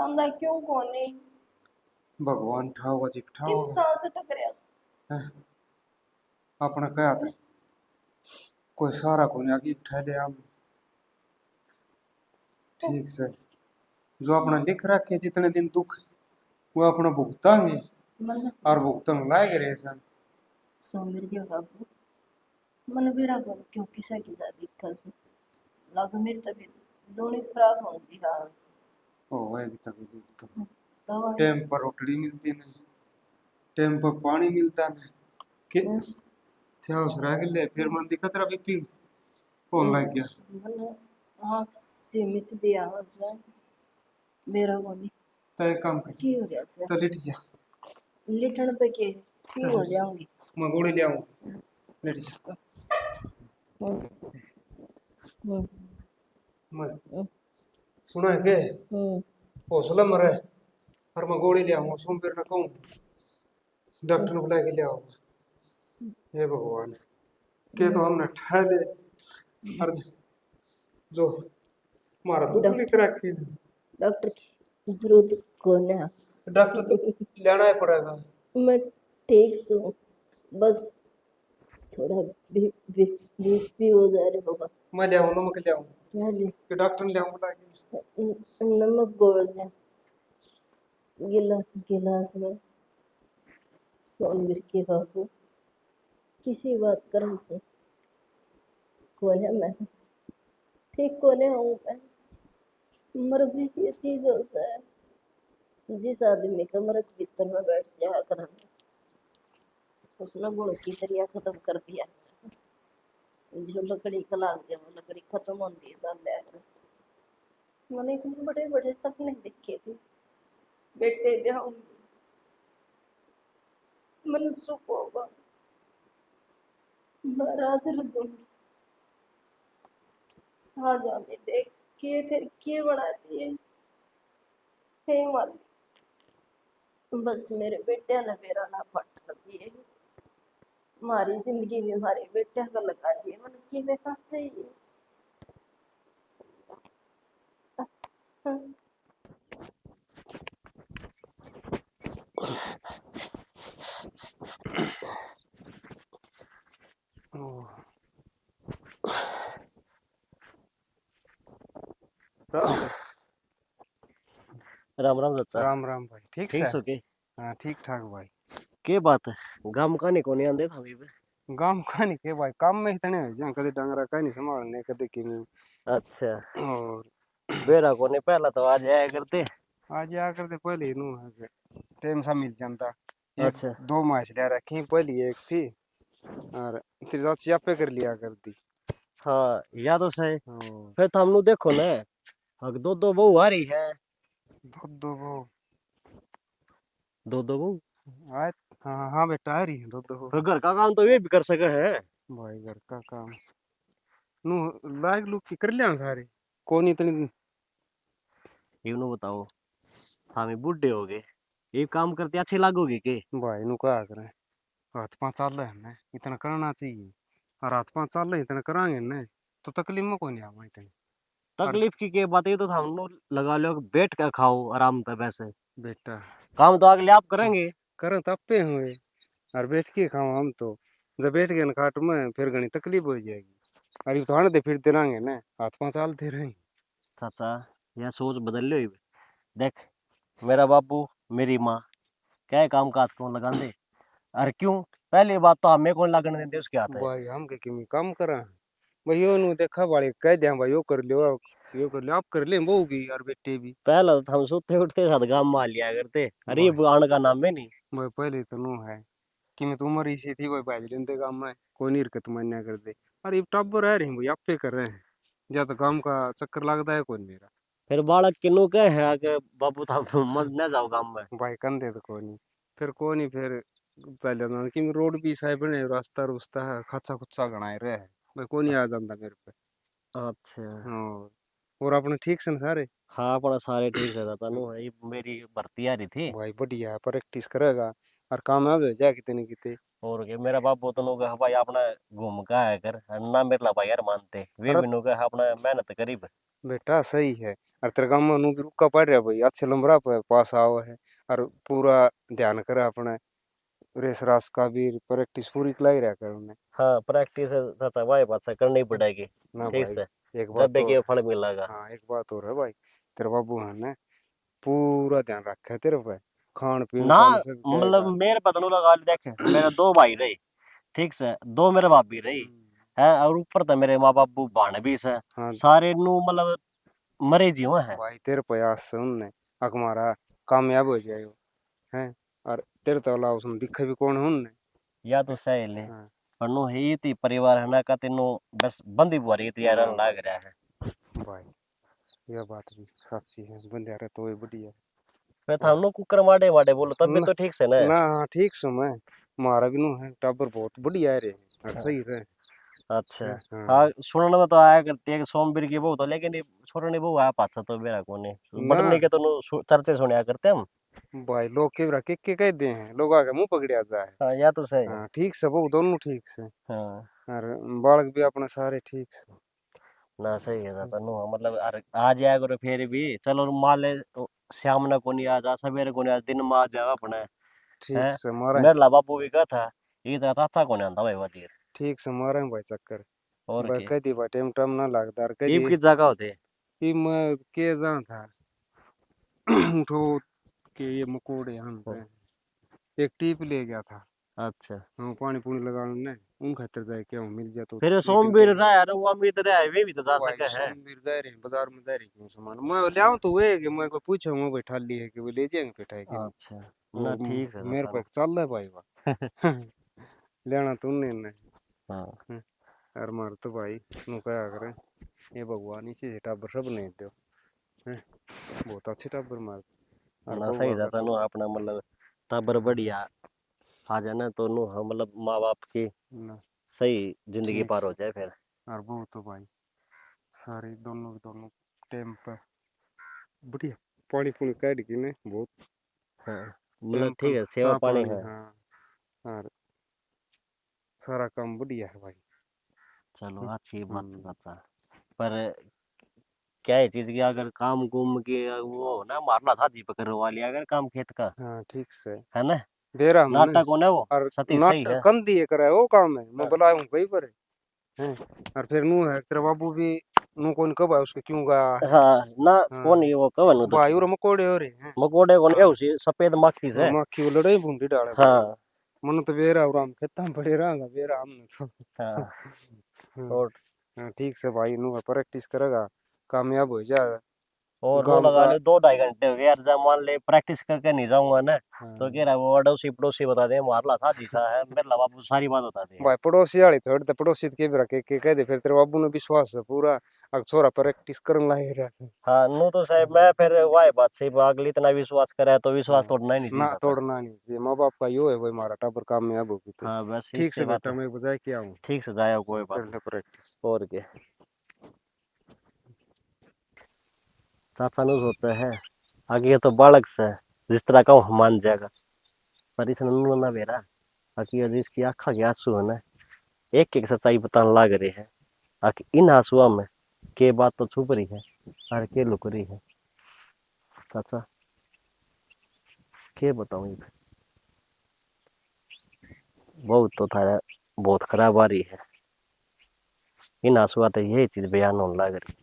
अंदा क्यों कोने भगवान ठाओ जी किन ठाओ सांस टकरिया हैं? अपना कहा था कोई सारा को नहीं आगे उठा दे हम ठीक से जो अपना लिख रखे जितने दिन दुख वो अपना भुगतांगे मन और भुगतान लाएंगे रे सर सोमवीर के बाबू मन बेरा बोल क्यों किसा की जाती था से लग मेरी तबीयत दोनों खराब हो गई हाल से ओ वही तक तो दवा टाइम पर रोटी मिलती नहीं टाइम पर पानी मिलता नहीं कि थे उस रह गए फिर मन दिक्कत रहा बीपी होने लग गया मन आँख से मिच दिया से बेरा बोली तो एक काम कर की हो रहा से तो लेट जा लिटन पे के ठीक हो जाऊंगी मैं गोली ले आऊँ लेट जा मैं सुना है के हौसला मरे और मैं गोली ले आऊँ सोम फिर ना कहूँ डॉक्टर ने बुला के ले आऊँ हे भगवान के तो हमने ठहरे और जो हमारा दुख लिख रखी है डॉक्टर की जरूरत कौन है डॉक्टर तो लेना ही पड़ेगा मैं ठीक हूँ बस थोड़ा बीपी हो जा रहा होगा मैं ले आऊँ नमक ले आऊँ पहले कि डॉक्टर ने ले आऊँ बुला के नमक घोल दे गिलास गिलास में सोनवीर के बाबू किसी बात करने से कोने मैं ठीक कोने हूँ मैं मर्जी सी चीज हो सा है जिस आदमी का मर्ज भीतर में बैठ जाया कर उसने गुण की तरिया खत्म कर दिया जो लकड़ी का लाग गया वो लकड़ी खत्म होती है सामने मैंने इतने बड़े बड़े सपने देखे थे बेटे ब्याह मन सुख होगा मैं हाजिर दूंगी हाँ जाने देख के फिर के बनाती है हे मालिक बस मेरे बेटे ने मेरा ना फट दिए हमारी जिंदगी में हमारे बेटे का लगा दिए मन की में कहाँ से ये राम राम चाचा राम राम भाई ठीक ठीक से सो के हाँ ठीक ठाक भाई के बात है गाम का नहीं कोनी आंदे था अभी भी गांव का नहीं के भाई काम में इतने है जहाँ कभी डंगरा का नहीं संभालने कभी कि नहीं अच्छा और बेरा कोने पहला तो आज आया करते आज या करते पहले ही नू टाइम सा मिल जाता एक अच्छा दो मछलियाँ रखी पहली एक थी और तेरी चाची आपे कर लिया करती हाँ या तो सही और फिर तो हम लोग देखो ना अग दो बहू आ रही है दो दो वो दो बहू आए हाँ हाँ बेटा आ रही है दो दो फिर घर का काम तो ये भी कर सके है भाई घर का काम नू लाइक लुक की कर लिया सारे कौन इतनी यूं बताओ हमें बुढ़े हो गए ये काम करते अच्छे लागोगे के भाई नु क्या करें हाथ पाँच चाल रहे हैं इतना करना चाहिए और हाथ पाँच चाल रहे इतना कराएंगे ना तो तकलीफ में कोई नहीं आवा इतनी और तकलीफ की बात है तो हम लोग लगा लो बैठ कर खाओ आराम से वैसे बेटा काम तो अगले आप करेंगे करें तपे हुए और बैठ के खाओ हम तो जब बैठ गए ना खाट में फिर घनी तकलीफ हो जाएगी। अरे तो आने फिरते रहेंगे ना हाथ पाँव चलते रहेंगे। चाचा यह सोच बदल लो। देख मेरा बापू मेरी माँ क्या काम काज कौन लगा दे। अरे क्यों पहली बात तो हमें कौन लगने देते उसके हाथ है। भाई हम के किमी काम करा भाई यो नु देखा वाले कह दिया भाई यो कर लियो आप कर ले बहू भी और बेटे भी। पहले तो हम सोते उठते साथ गाँव मार लिया करते। अरे ये भाई बुआन का नाम है नहीं। भाई पहले तो नु है कि मैं उम्र इसी थी भाई भाई लेंदे काम में कोई नहीं हरकत मान्या कर दे। अरे ये टब्बर रह रहे हैं भाई आपे कर रहे हैं या तो काम का चक्कर लगता है कोई मेरा। फिर बालक किन्नू कह है कि बापू था मत न जाओ गाँव में। भाई कंधे तो कोई नहीं फिर चल जाता कि रोड भी साइड बने रास्ता रुस्ता है खच्चा खुच्चा गणाए रहे है भाई कोई नहीं आ जाता मेरे पे। अच्छा हाँ और अपने ठीक से न सारे। हाँ अपना सारे ठीक है चाचा नु है मेरी भर्ती आ रही थी। भाई बढ़िया प्रैक्टिस करेगा और कामयाब हो जाए कितने कितने। और के मेरा बाप तो नु कहा भाई अपना घूम का है कर ना मेरे ला भाई यार मानते वे अरे भी नु कहा अपना मेहनत करी। बेटा सही है और तेरे गाँव में भी रुका पड़ रहा भाई अच्छे नंबर पे पास आओ है और पूरा ध्यान करे अपने रेस रास का भी प्रैक्टिस पूरी कलाई रहा कर उन्हें। हाँ प्रैक्टिस चाचा भाई बात से करनी पड़ेगी। ना ठीक भाई से एक बात जब तो देखिए फल मिलेगा। हाँ एक बात और है भाई तेरे बाबू है ना पूरा ध्यान रखा है तेरे पे खान पीन ना का भी सब मतलब कहेगा। मेरे पता लगा देख मेरे दो भाई रहे। ठीक से दो मेरे बाप भी रही है और ऊपर तो मेरे माँ बाप भाण भी से हाँ सारे नु मतलब मरे जीव है। भाई तेरे प्रयास से उनने हमारा कामयाब हो जाए है और तेरे तो अलावा उसमें दिखे भी कौन है उनने। या तो सही ले हाँ पर नु ही थी परिवार है ना का तेनु बस बंदी बुआरी तैयार ना लाग रहा है। भाई यह बात भी सच्ची है बंदे रहे तो ही बढ़िया। फिर था नु कुकर माडे माडे बोलो तब भी ना तो ठीक से ना। ना हाँ ठीक सो मैं मारा भी नु है टाबर बहुत बढ़िया है रे और सही रहे। अच्छा हाँ हाँ सुनने में तो आया करती है कि सोमवीर की बहू तो लेकिन ये छोड़ने बहू आया पाछा तो मेरा कोने ना बढ़ने के तो चर्चे सुनया करते हम। भाई लोग के कह दे हैं लोग आके मुंह पकड़िया जाए। हाँ या तो सही है। हाँ ठीक से वो दोनों ठीक से हाँ और बालक भी अपने सारे ठीक से। ना सही है तो नु मतलब आ जाया करो फिर भी चलो मान ले तो शाम ने को नहीं आ जा सवेरे को नहीं आ दिन में आ जाओ अपने है। ठीक से मारा मेरे ला बापू भी कहा था ये तो चाचा को नहीं आता भाई वजीर। ठीक से मारा भाई चक्कर और भाई के कह दी भाई टाइम टाइम ना लगता और कह ईब दी की जगह होते। कि मैं के जा था उठो के ये मकोड़े हम पे एक टीप ले गया था। अच्छा हाँ पानी पूनी लगाने ने उन खातर जाए क्या मिल जाए तो फिर एक दिन सोमवीर तो रहा यार वो अमित रहा है वे भी तो जा भाई सके है। सोमवीर जा रहे हैं बाजार में जा रही क्यों सामान मैं ले आऊं तो वे कि मैं कोई पूछा मैं बैठा ली है कि वो ले जाएंगे बैठा है कि नहीं। अच्छा वो ना ठीक है मेरे पे चलो। चल रहा है भाई वाह लेना तुमने ने हाँ यार मार तो भाई नु क्या करे ये भगवान ही से टाबर सब नहीं दो हैं बहुत अच्छे टाबर मार और ना सही बउआ का जाता तो नु अपना मतलब टाबर बढ़िया आ जाए ना तो नु हम मतलब माँ बाप की ना सही जिंदगी ठीक पार से हो जाए फिर। और वो तो भाई सारे दोनों टाइम पे बढ़िया पानी पूनी काट के ने बहुत हाँ मतलब टाइम पे ठीक है सेवा चा पानी पानी है। हाँ और सारा काम बढ़िया है भाई। चलो अच्छी बात हम्म, बता पर क्या है चीज की अगर काम कुम के वो हो ना मारना था जी पकड़ वाली अगर काम खेत का हाँ ठीक से है ना बेरा हमने नाटक होना वो और सती सही नाटक है। कम दिए करे वो काम है मैं हाँ बुलाया हूँ कहीं पर हैं और फिर नू है तेरा बाबू भी नू कौन कब है उसके क्यों गया है। हाँ, ना हाँ कौन ये वो कवन तो भाई और मकोड़े हो रहे हैं। मकोड़े कौन है हाँ उसी सफेद मक्खी से। माखी वो लड़ाई बूंदी डाले भाई हाँ मन तो बेरा और हम खेता में पड़े रहा बेरा हमने तो हाँ हाँ और ठीक से भाई नू प्रैक्टिस करेगा कामयाब हो जाएगा नो गांव लगा का। लो 2-2.5 घंटे हो गए यार जब मान ले प्रैक्टिस करके नहीं जाऊंगा ना तो हाँ कह रहा है वो अड़ोसी पड़ोसी बता दे मारला था जीसा है मेरे ला बापू सारी बात बता दे। भाई पड़ोसी वाली थोड़ी तो पड़ोसी के भी रखे के कह दे फिर तेरे बाबू ने विश्वास है पूरा अब छोरा प्रैक्टिस करने लायक रहा। हाँ नो तो साहब मैं फिर वाह बात सही अगली इतना विश्वास करे तो विश्वास हाँ तोड़ना ही नहीं ना चाहिए था। तोड़ना नहीं ये माँ बाप का यो है भाई हमारा टाबर कामयाब होगी तो हाँ बस ठीक इससे से बात बेटा है। मैं बजाय के आऊँ ठीक से जाया कोई बात कर ले नहीं। प्रैक्टिस। और क्या चाचा नु होता है आगे तो बालक से जिस तरह का वो मान जाएगा पर इस नन्नू ना बेरा आखिर यदि इसकी आँखा के आंसू है ना एक एक सच्चाई बताने लाग रहे हैं आखिर इन आंसुओं में के बात तो छुप रही है और के लुक रही है। चाचा के बताऊं ये बहुत तो थारा बहुत खराब आ रही है। इन आंसुआ तो यही चीज बयान होने लग रही।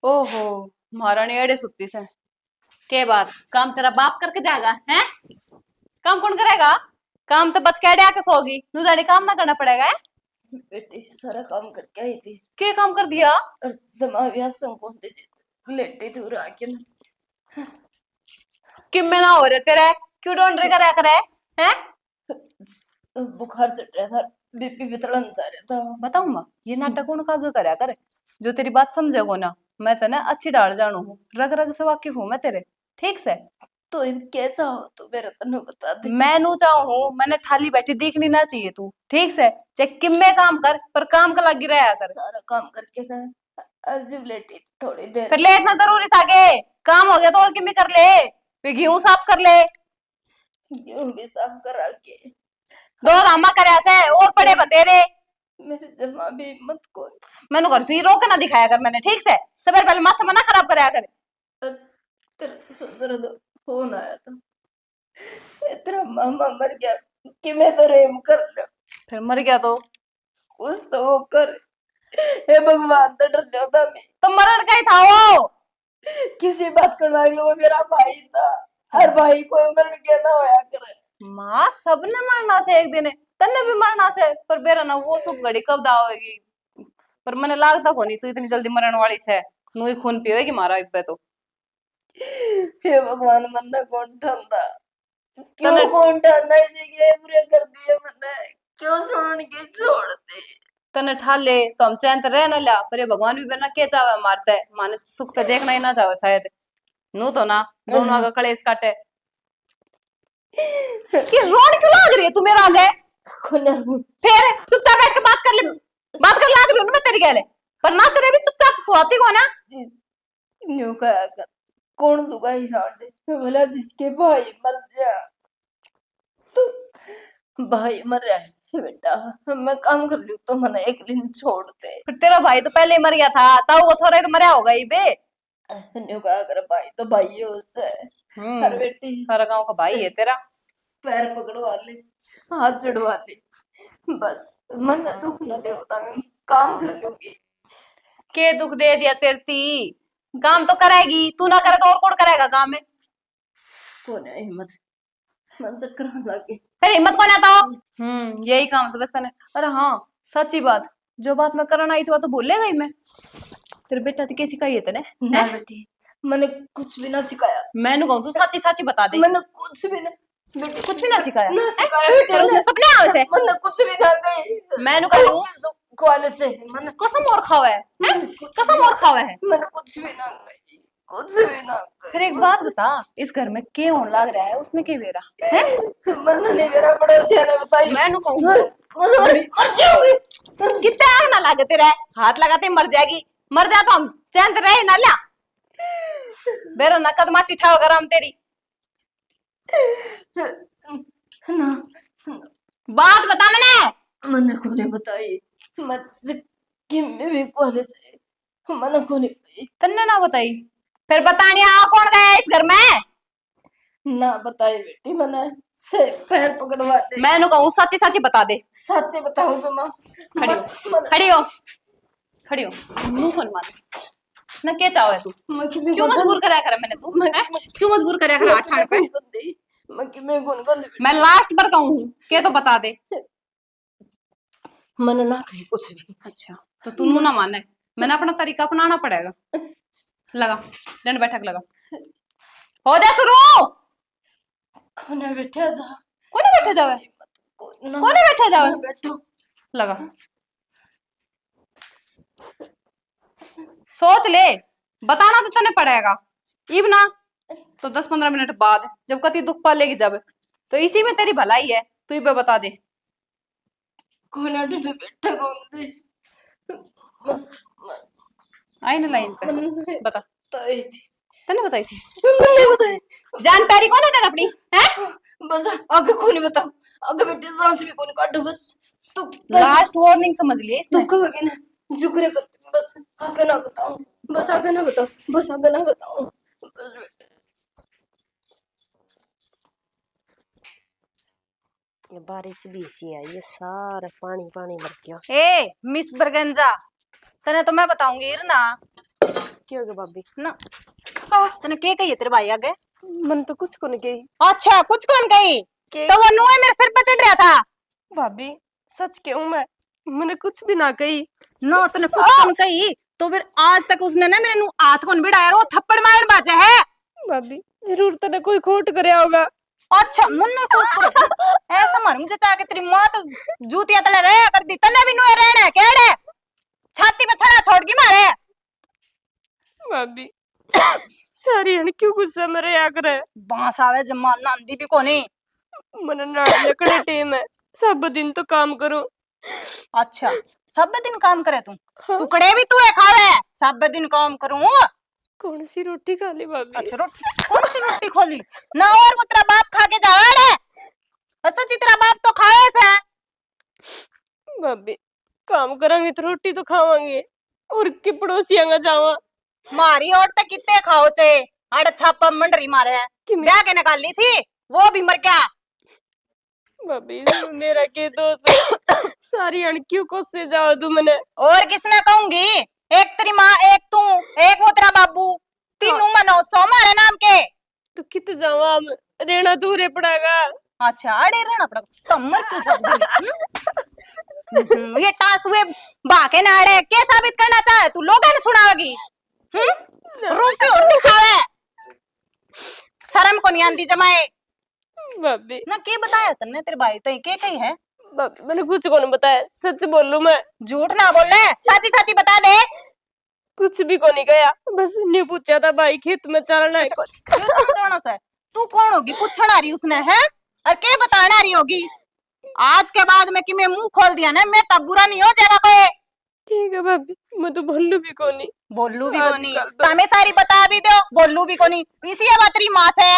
ओहो, महारानी एड़े सुत्ती से के बात काम तेरा बाप करके जाएगा हैं? काम कौन करेगा? काम तो बच के एड़े आके सोगी, नू जाने काम ना करना पड़ेगा है? बेटी सारा काम करके आई थी के काम कर दिया? और समाव्या संकोच दे लेटे थे और आके ना किम्मे ना हो रहे तेरे, क्यों ढूंढ रहे करे करे हैं? बुखार चढ़ रहा था, बीपी भी तड़न जा रहा था। बताऊं माँ, ये नाटक कौन काग करया करे? जो तेरी बात समझेगो ना, मैं तो ना अच्छी डाल जानू हूँ, रग रग से वाकिफ हूँ मैं तेरे, ठीक से। तो इन कैसा हो तो मेरा तन्नू बता दे। मैं नू चाहूँ मैंने थाली बैठी दिखनी ना चाहिए तू, ठीक से। चाहे किम्मे काम कर पर काम का लगी रहा कर। सारा काम करके था, आज भी लेटी थी थोड़ी देर। फिर लेटना जरूरी था के? काम हो गया तो और किम्मे कर ले, फिर गेहूं साफ कर ले। गेहूं भी साफ करा के दो लामा करया से और पड़े बतेरे। मेरे जमा भी हिम्मत को मैंने घर से रोक के ना दिखाया कर मैंने, ठीक से। सबसे पहले माथा मना खराब करया कर। तेरा ससुर तो फोन आया था, तेरा मामा मर गया कि मैं तो रेम कर लो। फिर मर गया तो कुछ तो वो कर, हे भगवान तो डर जाता मैं। तो मरण का ही था वो। किसी बात करना वो मेरा भाई था, हर भाई को मरण के ना होया करे। माँ सबने मरना से एक दिन, तन्ने भी मरना से, पर बेरा ना वो सुख घड़ी कब दा होगी। पर मैंने लागता को नहीं तू इतनी जल्दी मरण वाली से, नू ही खून पियोगी मारा इब्बे तो। हे भगवान मन्ना कौन ठंडा, क्यों तने- कौन ठंडा इसे ये बुरे कर दिए मैंने, क्यों छोड़ के छोड़ दे। तने ठाल ले तो हम चैन तो रह ना लिया, पर ये भगवान भी बिना के चावे मारते है, माने सुख तो देखना ही ना चाहे शायद। नू तो ना दोनों आगे कलेश काटे। कि रोन क्यों लाग रही है तू मेरे आगे? फिर चुपचाप बैठ के बात कर ले, बात कर लाग रही हूँ ना मैं तेरी गले, पर ना तेरे भी चुपचाप सुहाती को ना। न्यू कहा कर, कौन लुगाई राड़ दे, मैं बोला जिसके भाई मर जा तो भाई मर रहा है बेटा, मैं काम कर लूँ तो मना एक दिन छोड़ दे। फिर तेरा भाई तो पहले ही मर गया था, ताऊ को थोड़ा ही तो मरा होगा ही बे। न्यू कहा कर, भाई तो भाई है उससे। हर बेटी सारा गांव का भाई है तेरा। पैर पकड़वा ले, हाथ चढ़वा ले, बस मन दुख न दे होता, मैं काम कर लूंगी। के दुख दे दिया तेरी, काम तो करेगी, तू ना करे तो और कौन करेगा काम में? कौन है हिम्मत, मन चक्कर आने लगे। फिर हिम्मत कौन आता हो? यही काम से बस तने। अरे हाँ सच्ची बात, जो बात मैं करना आई थी वो तो भूल ले गई मैं। तेरे बेटा तो कैसी कही है तेने? ना बेटी, मैंने कुछ भी ना सिखाया। मैंने कौन सू सच्ची सच्ची बता दे। मैंने कुछ भी ना बेटी, कुछ भी ना सिखाया? ना सिखाया फिर बेटी, उसने सपने आवे से मैंने कुछ भी ना कही। मैंने कही हूँ कॉलेज से मैंने कसम और खावा है, कसम और खावा है। मैंने कुछ भी ना कही, कुछ भी ना कही। फिर एक बात बता, इस घर में के होने लग रहा है उसमें के बेरा है? मैंने नहीं, मेरा पड़ोसिया ने बताई। मैंने कहूँ कितने आग ना लागे तेरा, हाथ लगाते ही मर जाएगी। मर जा तो हम चैन से रहे ना ला, बेरा नकद माटी ठाव कर हम तेरी। ना बात बता मैंने को नहीं बताई, मैं कि मैं भी कॉलेज से मैंने को नहीं बताई। तन्ने ना बताई, फिर बतानी आ कौन गया इस घर में? ना बताई बेटी, मैंने से पैर पकड़वा दे। मैंने कहूँ सच्ची सच्ची बता दे। सच्ची बताऊं तो मां, खड़ी हो खड़ी हो खड़ी हो, मुंह कौन माने ना के चाहो है तू? क्यों मजबूर कराया करे मैंने तू? क्यों मजबूर कराया करे आठ पे? मैं लास्ट बार कहूँ के तो बता दे। मैंने ना कही कुछ भी। अच्छा तो तू नू ना माने, मैंने अपना तरीका अपनाना पड़ेगा। लगा डंड बैठक लगा, हो जा शुरू। कोने बैठे जा, कोने बैठे जावे, कोने बैठे जावे, बैठो लगा। सोच ले, बताना तो तने पड़ेगा इब ना तो 10-15 मिनट बाद जब कति दुख पालेगी जब, तो इसी में तेरी भलाई है। तू इबे बता दे कोने बैठे कौन दे। आई ना लाइन पे बता। बताई थी, तने बताई थी? मैंने बताई। जान प्यारी कौन है तेरा अपनी हैं? बस आगे कोनी बताओ, आगे बेटे सांस भी कोनी काटो, बस तू लास्ट वार्निंग समझ लिए तू इसने। कहोगे ना जुकरे कर, बस आगे ना बताओ, बस आगे ना बताओ, बस आगे ना बताओ, बस बेटे ये बारिश भी ऐसी आई है, सारा पानी पानी भर गया। ए मिस बरगंजा, तने तो मैं बताऊंगी ना। क्यों गया भाभी? ना तने के कही है तेरे भाई आगे? मन तो कुछ को नहीं गई। अच्छा कुछ कौन कही? के? तो वो नुए मेरे सिर पे चढ़ रहा था। भाभी सच कहूं मैंने कुछ भी ना कही। ना तने कुछ कौन कही तो फिर आज तक उसने ना मेरे नु हाथ कौन बिड़ाया वो थप्पड़ मारन बाजे है। भाभी जरूर तने कोई खोट करया होगा। अच्छा मुन्ने खोट ऐसा मारूं चाचा के तेरी मां तो जूतियां तले रहे कर दी तने भी नुए रहने केड़े छाती पे छड़ा छोड़ के मारे। भाभी सारी हन क्यों गुस्सा में रहा करे? बांस आवे जमान नांदी भी कोनी। मन नाड़ लकड़े टेम है, सब दिन तो काम करूं। अच्छा सब दिन काम करे तू? हाँ। टुकड़े भी तू खावे? सब दिन काम करूं? कौन सी रोटी खा ली भाभी? अच्छा रोटी कौन सी रोटी खोली ना और वो तेरा बाप खा के जावा है। अच्छा तेरा बाप तो खाए से। भाभी काम करांगे तो रोटी तो खावांगे और के पड़ोसियां का जावा। मारी और तक कितने खाओ चे आड़ छापा मंडरी मारे है ब्याह के निकाल ली थी वो भी मर गया। भाभी मेरा के दोस्त है। सारी अणकियों को से जाओ तू मने। और किसने कहूंगी? एक तेरी माँ एक तू एक वो तेरा बाबू तीनों मनो सो मारे नाम के। तो कित जावा हम रहना दूरे पड़ेगा। अच्छा अड़े रहना पड़ेगा कमर तू जब ये टास हुए बाके नाड़े के साबित करना चाहे तू लोगों ने सुनाओगी? रूप के और दिखावे शर्म को नहीं आंदी जमाए। भाभी ना के बताया तन्ने तेरे भाई तो के कही है? भाभी मैंने कुछ को नहीं बताया, सच बोलूं मैं। झूठ ना बोले साची साची बता दे। कुछ भी को नहीं गया, बस न्यू पूछा था भाई खेत में चलना है। तू कौन होगी पूछना आ रही उसने है और के बताना रही होगी? आज के बाद में कि मैं मुंह खोल दिया ना मैं तब बुरा नहीं हो जाएगा कोई। ठीक है भाभी मैं तो बोलू भी को नहीं। बोलू भी को नहीं तामे सारी बता भी दो बोलू भी को नहीं इसी बात तेरी मां से।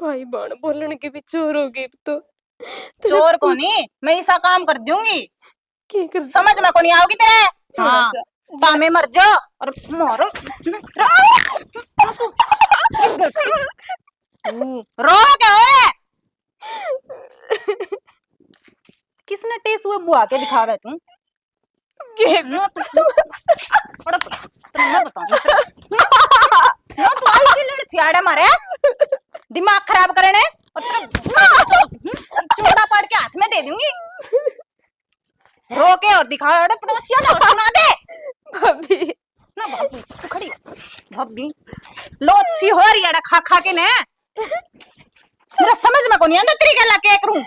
भाई बहन बोलने के भी चोर होगी तो चोर को नहीं मैं ऐसा काम कर दूंगी कर समझ में को नहीं आओगी तेरे। हाँ तामे मर जाओ और मारो रो क्या हो रहा है? किसने टेस हुए बुआ के दिखावे तू? ना तू आई के लड़ थियाड़े मारे दिमाग खराब करने और चोड़ा पाड़ के हाथ में दे दूंगी। रो के और दिखा पड़ोसियों ने और सुना दे। भाभी ना भाभी तू खड़ी भाभी लोट सी हो रही है खा खा के ने मेरा समझ में को नहीं आंदा तेरी गल्ला के करूं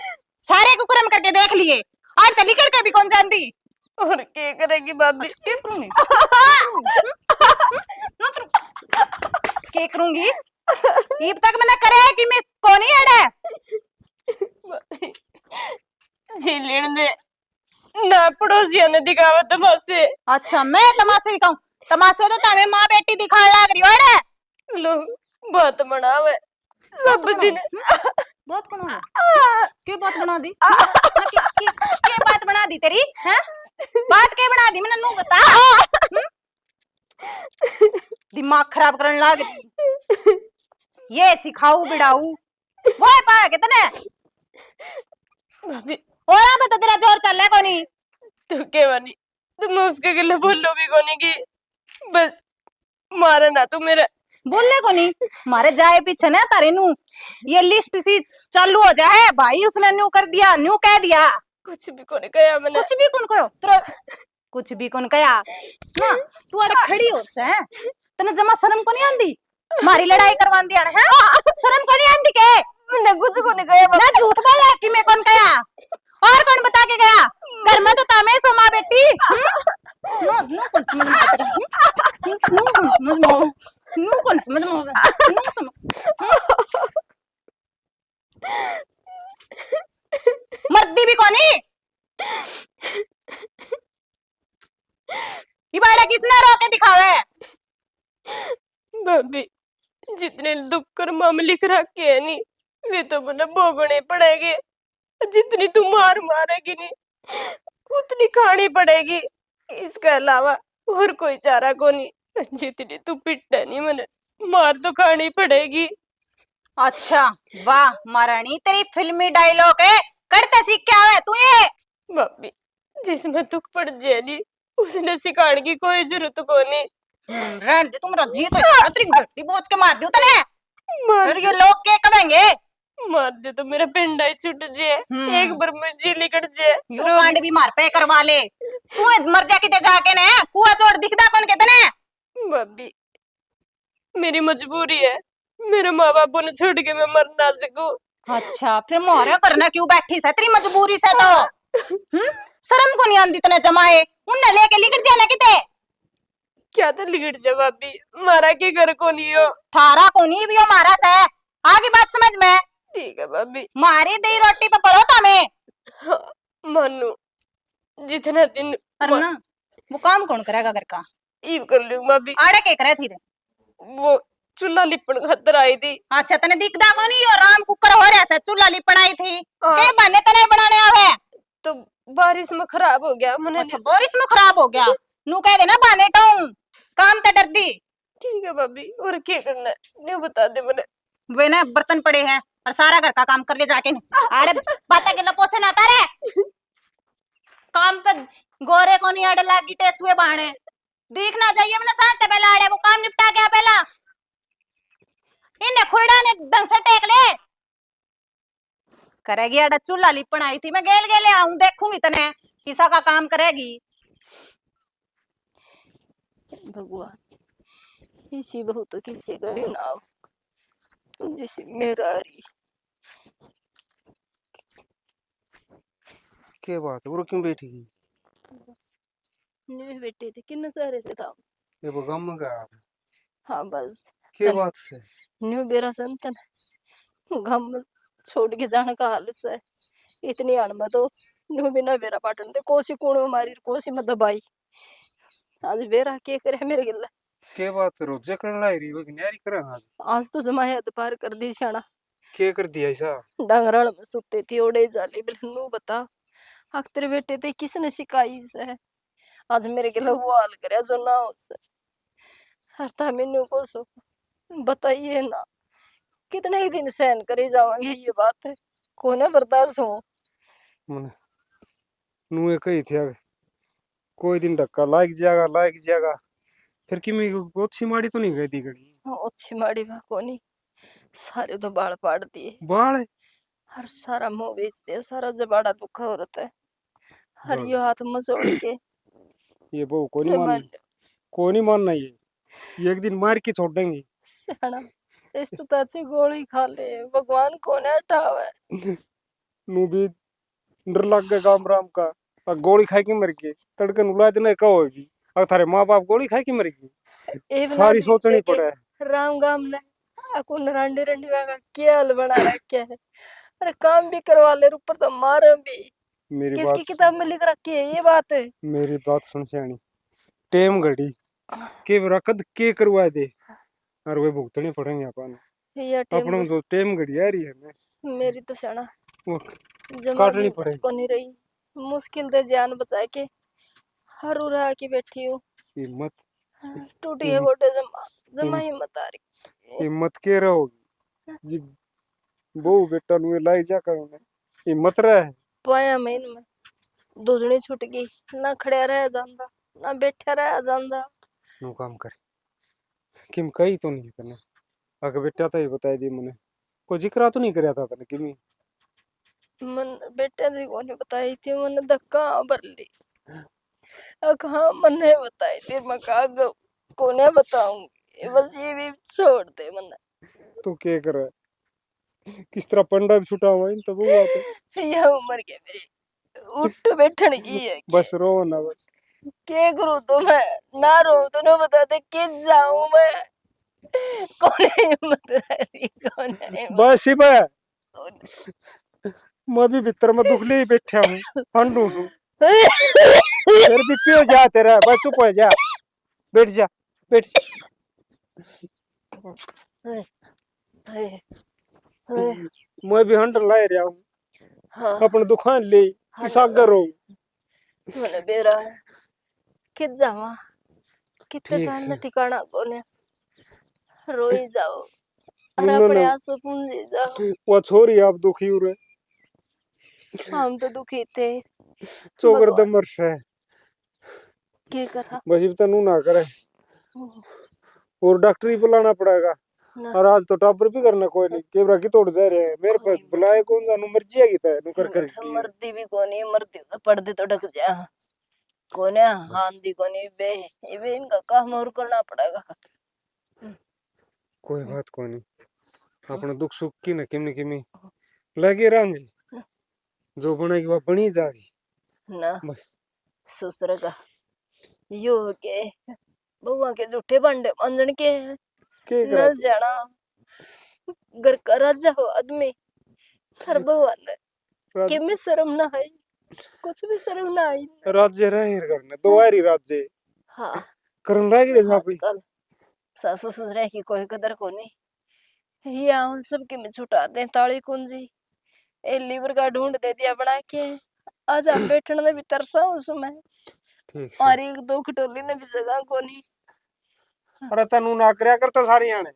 सारे कुकरम करके देख लिए आज तली करके भी कौन जानती और क्या करेगी भाभी? के करूंगी ना तू के करूंगी ईब तक मैंने करे कि मैं कोनी अड़े जी लेने दे ना पड़ोसिया ने दिखावा तमाशे। अच्छा मैं तमाशे दिखाऊं? तमाशे तो तमे माँ बेटी दिखाने लग रही हो अड़े। लो बात बनावे सब दिन बहुत बना क्यों बात बना दी के बात बना दी तेरी हैं? बात के बना दी मैंने नू बता। दिमाग खराब करने लग रही ये सिखाऊ बिड़ाऊ वो पाया कितने भाभी और अब तो तेरा जोर चल को नहीं। तू के वानी तुम उसके गले बोलो भी कोनी की बस मारा ना तू मेरा बोलने को नहीं मारे जाए पीछे ना तारे नू ये लिस्ट सी चालू हो जाए भाई उसने न्यू कर दिया न्यू कह दिया। कुछ भी कोनी कहा मैंने। कुछ भी कौन कहो तेरा कुछ भी कौन कहा ना तू अड़े खड़ी हो से तने जमा शर्म को नहीं आंदी मारी लड़ाई करवा दिया है शर्म को नहीं आंदी के मैंने कुछ को नहीं कहा ना झूठ बोला कि मैं कौन कहा और कौन बता के गया घर में तो तामे सो मां बेटी नो नो कौन समझ में आता है नो कौन समझ में नो कौन समझ में नो समझ मर्दी भी कोनी ये बाड़ा किसने रोके दिखावे? भाभी जितने दुख कर मम लिख रखे है नी वे तो मुझे भोगने पड़ेंगे। जितनी तू मार मारेगी नी उतनी खानी पड़ेगी। इसके अलावा और कोई चारा को नहीं। जितनी तू पिटे नहीं मैंने मार तो खानी पड़ेगी। अच्छा वाह महारानी तेरी फिल्मी डायलॉग है करते सीख क्या है तू ये? भाभी जिसमें दुख पड़ जाए नी उसने सिखाने की कोई जरूरत को नहीं। रहने दे तुम रजी तो तेरी गट्टी बोझ के मार दियो तने। मार फिर ये लोग क्या कहेंगे? मार दे तो मेरा पिंडा ही छूट जाए, एक बार में जी निकट जाए। यो कांड भी मार पे करवा ले। तू मर जा किते जाके ने कुआ चोर दिखदा कौन के तने? भाभी मेरी मजबूरी है, मेरे माँ बाप ने छोड़ के मैं मर ना सकूं। अच्छा फिर मोहरे करना क्यों बैठी से तेरी मजबूरी से तो? शर्म को नहीं आंदी तने जमाए उन्ने लेके लिखट जाना किते? क्या तो लिगड़ जा भाभी, मारा के घर को नहीं हो। थारा को नहीं भी हमारा से आगे बात समझ में। ठीक है भाभी। मारी दी रोटी पे पड़ो तमें। हाँ, मानू जितना दिन अरे ना वो काम कौन करेगा घर का? ईव कर लूं भाभी। आड़े के करे थी रे? वो चूल्हा लिपण खातर आई थी। अच्छा तने दिखदा को नहीं? और राम कुकर हो रहा से चूल्हा लिपण आई थी हाँ। के बने तने बनाने आवे? तो बारिश में खराब हो गया मैंने। अच्छा बारिश में खराब हो गया नू कह देना बाने टाऊ काम ते डर दी। ठीक है भाभी, और क्या करना है नहीं बता दे मैंने। वे ना बर्तन पड़े हैं और सारा घर का काम कर ले जाके। आड़े बाता के लपो से ना तारे काम पे गोरे को नहीं आड़े लागी टेसुए बाणे देखना चाहिए मैंने साथ पहले आड़े वो काम निपटा गया पहला इन्हें खुरड़ा ने ढंग से टेक ले करेगी। आड़ा चूल्हा लिपण आई थी मैं गेल गेले आऊं देखूंगी तने किसा का काम करेगी। भगवान इसी बहू तो किसी का भी नाम जैसे मेरा रही। क्या बात है, वो क्यों बैठी है? नहीं बेटे थे किन्ने सारे थे था। ये वो गम का। हाँ बस क्या बात से? न्यू बेरा संतन गम छोड़ के जाने का हाल से इतनी अणम तो न्यू बिना बेरा पाटन दे कोसी कोण मारी कोसी में दबाई। आज बेरा के करे मेरे गिल्ला। क्या बात है, रोजे करना लाई रही वो न्यारी करा आज? आज तो जमाया पार कर दी छाना। क्या कर दिया ऐसा? डंगराल में सुते थी ओड़े जाली बिल नू बता अख्तर बेटे थे किसने सिखाई से आज मेरे गिल्ला वो हाल करे जो ना हो से हर था मेनू को सो बताइए ना कितने ही दिन सहन करे जावांगे। ये बात है कोने बर्दाश्त हो। मन नुए कही थे कोई दिन धक्का लाग जाएगा फिर कि मैं अच्छी माड़ी तो नहीं गई थी घड़ी। अच्छी माड़ी बा कोनी सारे तो बाल पाड़ दिए बाल हर सारा मुंह बेच दिया सारा जबाड़ा दुखा हो रहा है हर यो हाथ मसोड़ के ये बहु को नहीं जबान मानना ये एक दिन मार के छोड़ देंगे। सियाना इस तो अच्छी गोली खा ले भगवान कौन है हटावे। नू भी डर लग गया काम राम का और गोली खाई के मर गए तड़कन उला देना का होगी और थारे माँ बाप गोली खाई के मर गए सारी सोचनी पड़े। राम गाम ने अकुन रंडी रंडी वागा क्या हल बना रखा है। अरे काम भी करवा ले ऊपर तो मार भी मेरी किसकी बात किताब में लिख रखी है ये बात है। मेरी बात सुन सियानी टेम घड़ी के रकद के करवा दे और वे भुगतने पड़ेंगे अपन ये अपन तो टेम घड़ी आ रही है मेरी तो शाना वो जमा काटनी भी पड़ेगी। को नहीं रही मुश्किल से जान बचा के हर उड़ा के बैठी हूँ हिम्मत टूटी है गोटे जमा जमा हिम्मत आ रही हिम्मत के रहोगी जी बहु बेटा नुए लाई जा कर हिम्मत रहे पाया महीन में दूधनी छूट गई ना खड़िया रह जांदा ना बैठा रह जांदा। नो काम कर किम कही तो नहीं तने अगर बेटा तो ही बताई दी मैंने कोई जिक्र तो नहीं करया था तने किमी मन बेटे जी को नहीं बताई थी मन धक्का भर ली कहा मन ने बताई थी मैं कहा कोने बताऊंगी बस ये भी छोड़ दे मन तो क्या कर किस तरह पंडा भी छुटा हुआ इन तो वो बात यह उम्र के मेरी उठ बैठने की है बस रो ना बस क्या करूं तो मैं ना रो तो ना बता दे किस जाऊं मैं कौन है हिम्मत रही कौन है हिम्मत बस ही कौन मैं भी भीतर में दुखले ही बैठा हूँ हंडू हूँ फिर भी पियो जा तेरा बस चुप हो जा बैठ जा बैठ मैं भी हंडर ला रहा हूँ हाँ अपने दुकान ले किसागर हो मैंने बेरा है कित जावा कितने ठीक जान से। ठिकाना कोने रोई जाओ और इन्होंने- अपने आंसू पूंजी जाओ। वो छोरी आप दुखी हो रहे हम तो दुखी थे। चोकर भगवान दम मरस है के करा बस इब तनु ना करे और डॉक्टर ही बुलाना पड़ेगा। ना और आज तो टापर भी करना कोई नहीं केवरा की तोड़ दे रहे हैं मेरे पे बुलाए कौन जानू मर्जी है की नु कर कर के लिए। मरती भी कोनी मरती तो पड़ती तो ढक जा कोने हांदी कोनी बे ये इनका काम और करना पड़ेगा। कोई बात कोई नहीं अपना दुख सुख की न किमी किमी लगे रहेंगे जो बनेगी वो बनी जाएगी ना बस। ससुर का यो के बउआ के झूठे भांडे मांजन के के न करा जाना घर का राजा हो आदमी हर बउआ ने के में शर्म ना है कुछ भी शर्म ना आई। राज्य रहे करने दोवारी राज्य हाँ करन लागी रे सापी आजकल सासू ससुरे की कोई कदर को नहीं ये हम सबके में छुटाते हैं ताली कुंजी ए लीवर का ढूंढ दे दिया बना के आज आप बैठने में भी तरसा हूं उसमें ठीक से और एक दो कटोली ने भी जगह को नहीं। अरे तनु ना करया करता सारी आने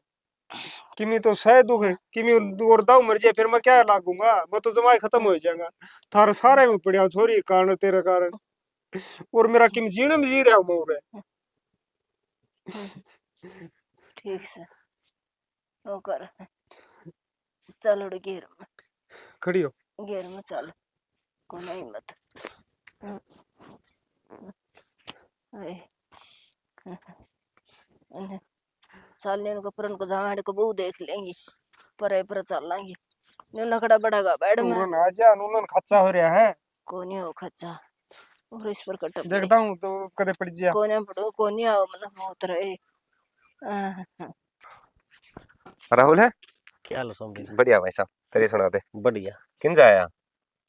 किमी तो सह दुख है किमी और दाऊ मर जाए फिर मैं क्या लागूंगा मैं तो जमाई खत्म हो जाएगा थारे सारे में पड़िया छोरी कारण तेरे कारण और मेरा किम जीने में जी रहा हूं मैं और ठीक से वो कर चलो घेर में खड़ी हो घेर में चल को नहीं मत चलने को परन को झाड़ को बहु देख लेंगे पर चल लेंगे न्यू लकड़ा बढ़ागा बैठ में उन आ जा उन खच्चा हो रहा है कोनी हो खच्चा और इस पर कट देखता हूं तो कदे पड़ जा कोने पड़ो कोनी आओ मन मोत रहे राहुल है क्या हाल समझे बढ़िया भाई साहब तेरी सुना दे बढ़िया किन जाया।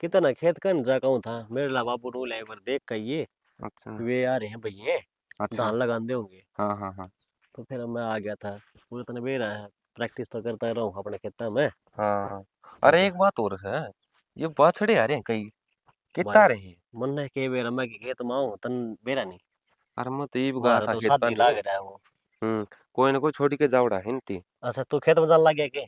कितना खेत कन जा कहूँ था मेरे ला बाबू रो ले पर देख कर ये अच्छा वे आ रहे हैं भैये अच्छा धान लगाते होंगे हाँ हाँ हाँ तो फिर मैं आ गया था पूरे तने बेरा है प्रैक्टिस तो करता रहूँ अपने खेता में। हाँ हाँ। अरे एक बात और है ये बाछड़े आ रहे हैं कई कितना भाई रहे हैं। मन ने के बेरा मैं के खेत में आऊँ तन बेरा नहीं अरे मैं तो ये भी गया हमारा था तो खेत शादी में लाग रहा है वो। कोई ना कोई छोड़ के जावड़ा हिंती। अच्छा तू खेत में जाने लग गया के?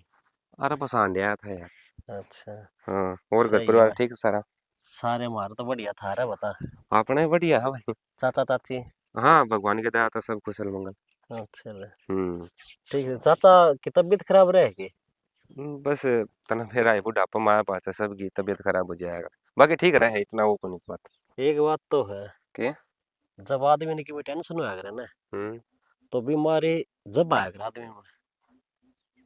अरे बस आंधे आया था यार। अच्छा हाँ और घर सही परिवार है ठीक है सारा। सारे मार तो बढ़िया था रे बता अपने बढ़िया है भाई। चाचा चाची। हाँ भगवान की दया तो सब कुशल मंगल। अच्छा रे हम्म ठीक है चाचा की तबीयत खराब रहेगी। बस तना फिर आए बुढ़ापा माया पाचा सबकी तबीयत खराब हो जाएगा बाकी ठीक रहे इतना वो को नहीं बात एक बात तो है के। जब आदमी ने की भी टेंशन होया करे ना हम्म तो बीमारी जब आया करे आदमी में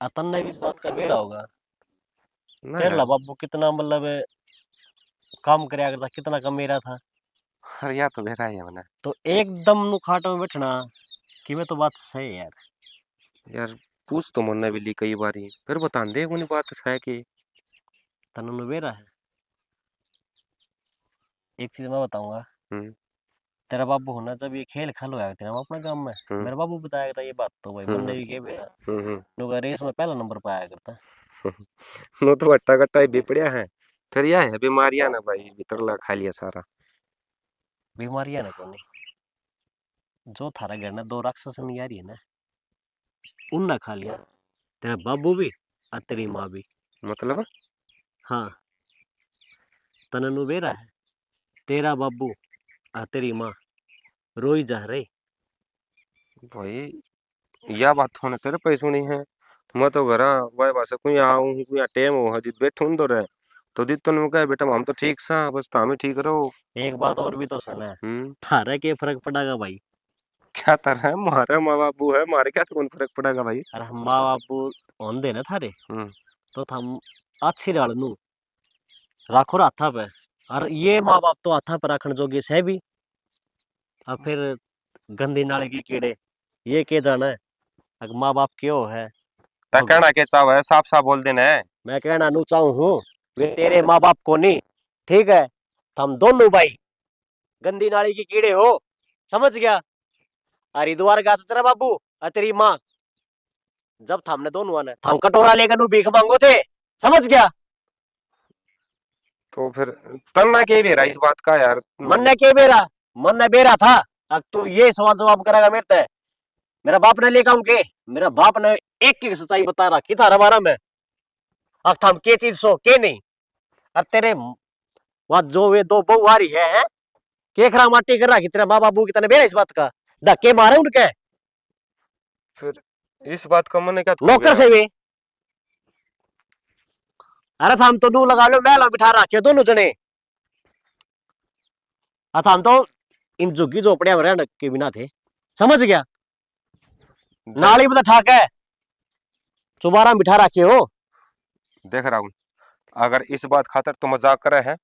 अतन ने भी इस बात का बेड़ा होगा ना तेरे यार ला बाबू कितना मतलब काम करया करता कितना कमेरा था हर या तो बेरा है मना तो एकदम नु खाट में बैठना कि मैं तो बात सही है यार। यार पूछ तो मन भी ली कई बारी फिर बता दे कोनी बात है कि तनु नु बेरा है एक चीज मैं बताऊंगा हम्म तेरा बाबू होना जब ये खेल खेल होया तेरा अपने गांव में हम्म मेरा बाबू बताया था ये बात तो भाई मन ने भी के बेरा हम्म नु रेस में पहला नंबर पाया करता। नो तो अट्टा कट्टा ही बिपड़िया है फिर यह है बीमारियां ना भाई भीतर खा लिया सारा। बीमारियां ना कोनी जो थारा घर में दो राक्षस नहीं आ रही है ना उनने खा लिया तेरा बाबू भी और तेरी माँ भी। मतलब हाँ तननु बेरा है तेरा बाबू और तेरी माँ रोई जा रही। भाई यह बात होने तेरे पैसों नहीं है मैं तो घर वाई बात कोई आऊं कोई टेम हो हजी बैठूं तो रहे तो दी तो कहे बेटा हम तो ठीक सा बस तामी ठीक रहो। एक बात और भी तो सुना है हम्म थारा के फर्क पड़ेगा भाई। क्या तरह है मारे माँ बाबू है मारे क्या कौन फर्क पड़ेगा भाई। अरे हम माँ बापू होंदे ना थारे तो थम अच्छी डाल नू राखो हाथा पे और ये माँ बाप तो हाथा पर रखने जोगे से भी और फिर गंदी नाले की कीड़े ये के जाना है अगर माँ बाप क्यों है तो कहना के चाव है साफ साफ बोल देना है। मैं कहना नू चाहूँ हूँ वे तेरे माँ बाप को नहीं ठीक है हम दोनों भाई गंदी नाली की कीड़े हो समझ गया। हरिद्वार गया था तेरा बाबू और तेरी माँ जब हमने दोनों आना हम कटोरा लेकर नू भीख मांगो थे समझ गया। तो फिर तन्ना के भी रहा इस बात का यार मन ने के बेरा मन ने बेरा था अब तू ये सवाल जवाब करेगा मेरे से मेरा बाप ने लेकर के मेरा बाप ने एक की सच्चाई बता रखी था हमारा में अब हम के चीज सो के नहीं अब तेरे वह जो वे दो बहू आ रही है केखरा माटी कर रहा कि तेरा माँ बाबू की तने बेरा इस बात का धक्के मारे उनके फिर इस बात का मन क्या नौकर से वे। अरे था हम तो नू लगा लो महला बिठा रखे दोनों जने। अथा हम तो इन झुग्गी झोपड़िया में रहने के बिना थे समझ गया। नाली में तो ठाक है चुबारा बिठा रखे हो। देख राहुल, अगर इस बात खातर तू मजाक करे है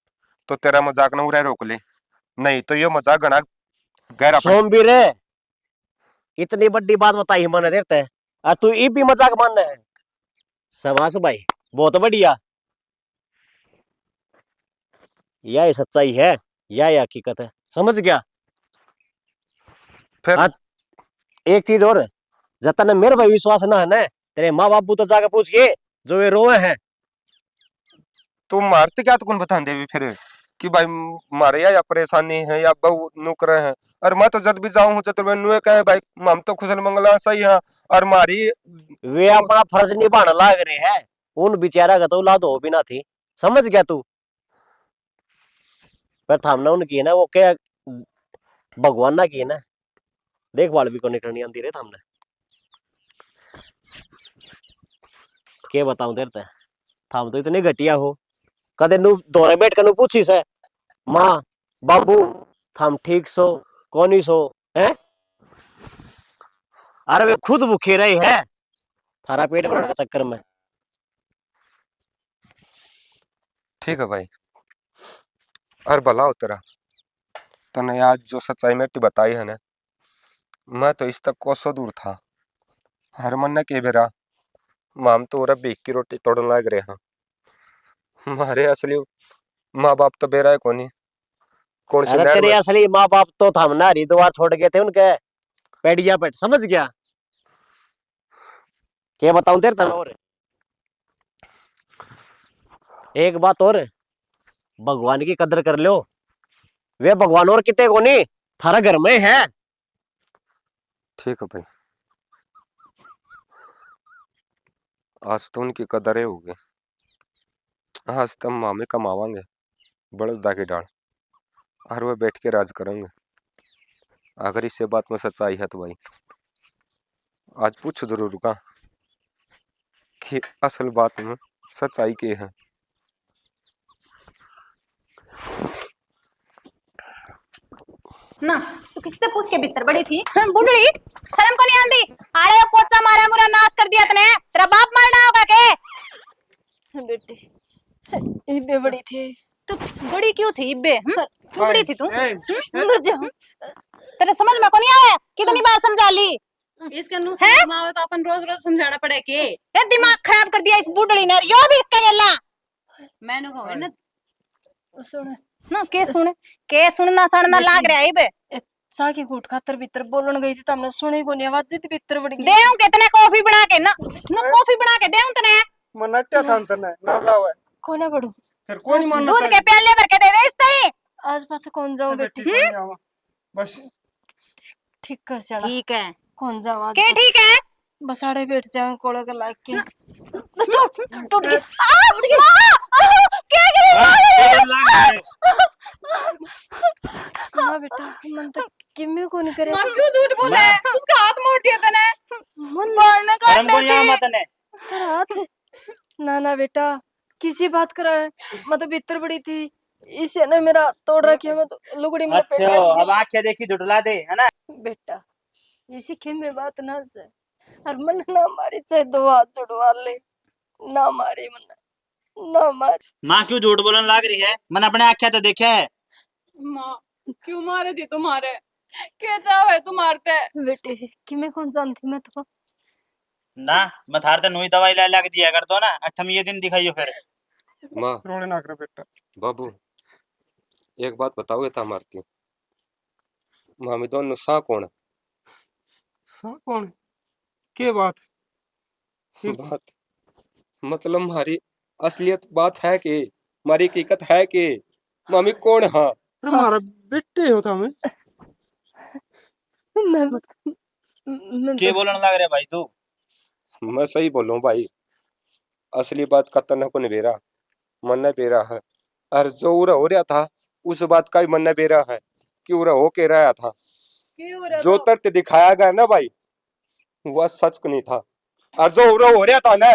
तो तेरा मजाक न उड़े रोक ले, नहीं तो ये मजाक गना गहरा पड़। सोमवीर इतनी बड़ी बात बताई मैंने देते है और तू ये भी मजाक मानना है। शाबाश भाई बहुत बढ़िया। यह सच्चाई है यह हकीकत है समझ गया। फिर एक चीज और जतन मेरे भाई विश्वास ना है ना तेरे माँ बापू तो जाकर पूछ के जो वे रोए हैं। तू मारते क्या तो कौन बता दे फिर कि भाई मारे या परेशानी है या बहु नुक रहे हैं। और मैं तो जब भी जाऊं हूं तो मैं नुए कहे भाई हम तो खुशल मंगला सही है और मारी वे अपना फर्ज निभाने लाग रहे हैं। उन बेचारा का तो औलाद हो भी ना थी समझ गया तू। पर थामना उनकी है ना वो क्या भगवान ना की है ना देखभाल भी करनी करनी आती रहे थामने। क्या बताऊं तेरे ते थाम तो इतने घटिया हो कदे नु दौरे बैठ कर नु पूछी से माँ बाबू थाम ठीक सो कोनी सो है। अरे वे खुद भूखे रहे है थारा पेट भरने के चक्कर में। ठीक है भाई और भला हो तेरा तने आज जो सच्चाई मेरी बताई है ना मैं तो इस तक कोसों दूर था। हर मन ने के बेरा माम तो और बेक की रोटी तोड़न लाग रहे हैं मारे असली माँ बाप तो बेरा है कोनी कौन सी अरे नहर तेरे में। असली माँ बाप तो थामना हरिद्वार छोड़ गए थे उनके पेड़िया पेट समझ गया। क्या बताऊं तेरे तने और एक बात और भगवान की कदर कर लो। वे भगवान और कितने को नहीं थारा घर में है। ठीक है भाई आज तो उनकी कदरें होगी। आज तो हम मामे कमावांगे बड़दा की डाल और वे बैठ के राज करेंगे। अगर इसे बात में सच्चाई है तो भाई आज पूछ जरूर रुका कि असल बात में सच्चाई क्या है। ना तू किसी से पूछ के भीतर बड़ी थी बुढ़ड़ी शर्म को नहीं आंदी। अरे पोचा मारा मुरा नाश कर दिया तने तेरा बाप मारना होगा के। बेटी ये बड़ी थी तू बड़ी क्यों थी इब्बे क्यों बड़ी थी तू मर जा। तेरे समझ में को नहीं आया कितनी बार समझा ली। इसके नु मावे तो अपन रोज रोज समझाना पड़े के ये दिमाग खराब कर दिया इस बुढ़ड़ी ने यो भी इसका गेला। मैंने कहो ना सुन ना के सुनना सड़ना लाग रहा है इब्बे। चाकी कूट खातर भीतर बोलन गई थी तो हमने सुनी को नहीं आवाज थी भीतर बड़ी देऊं कितने कॉफी बना के ना कॉफी बना के देऊं तने मनट्या था तने ना जावे कोने बड़ू फिर कोई नहीं मानना दूध के प्याले भर के दे दे इससे। आज पास कौन जाऊं बेटी बस ठीक कर चला ठीक है कौन जाऊं आज के ठीक है बसाड़े बैठ जाऊं कोड़ा के लाग के टूट गई क्या करे हाँ बेटा मन तो किम्मे को नहीं करे मां क्यों झूठ बोला है उसका हाथ मोड़ दिया तने मन मारने का शर्म को नहीं आवा तने। रात ना ना बेटा किसी बात करा है मैं तो भीतर बड़ी थी इसे ने मेरा तोड़ रखी है मैं तो लुगड़ी में लपेट अच्छा रखी अब आंखें देखी झुटला दे है ना। है। बेटा इसी खेमे बात ना से और मन ना मारी चाहे दो हाथ जुड़वा ले ना मारी मन ना मारी माँ क्यों झूठ बोलने लाग रही है मैंने अपने आंखें तो देखा है। मां क्यों मारे थी तुम्हारे क्या चाहे तुम मारते बेटी कि मैं कौन जानती मैं तो ना मैं थार ते नुई दवाई ला के दिया कर दो ना अठम ये दिन दिखाइयो फिर। माँ रोने ना करे बेटा बाबू एक बात बताओ ये था मारती मामी दोनों सा कौन है। सा कौन के बात बात मतलब हमारी असलियत बात है कि हमारी हकीकत है कि मामी कौन है। अरे हमारा बेटे होता मैं मैं के बोलने लाग रहे भाई तू। मैं सही बोलूं भाई असली बात का तना को नहीं बेरा मन नहीं बेरा है और जो उरा हो रहा था उस बात का भी मन बे रहा है कि उरा हो के रहा था। क्यों हो रहा जो था? तर्क दिखाया गया ना भाई वह सच नहीं था, और जो उरा हो रहा था ना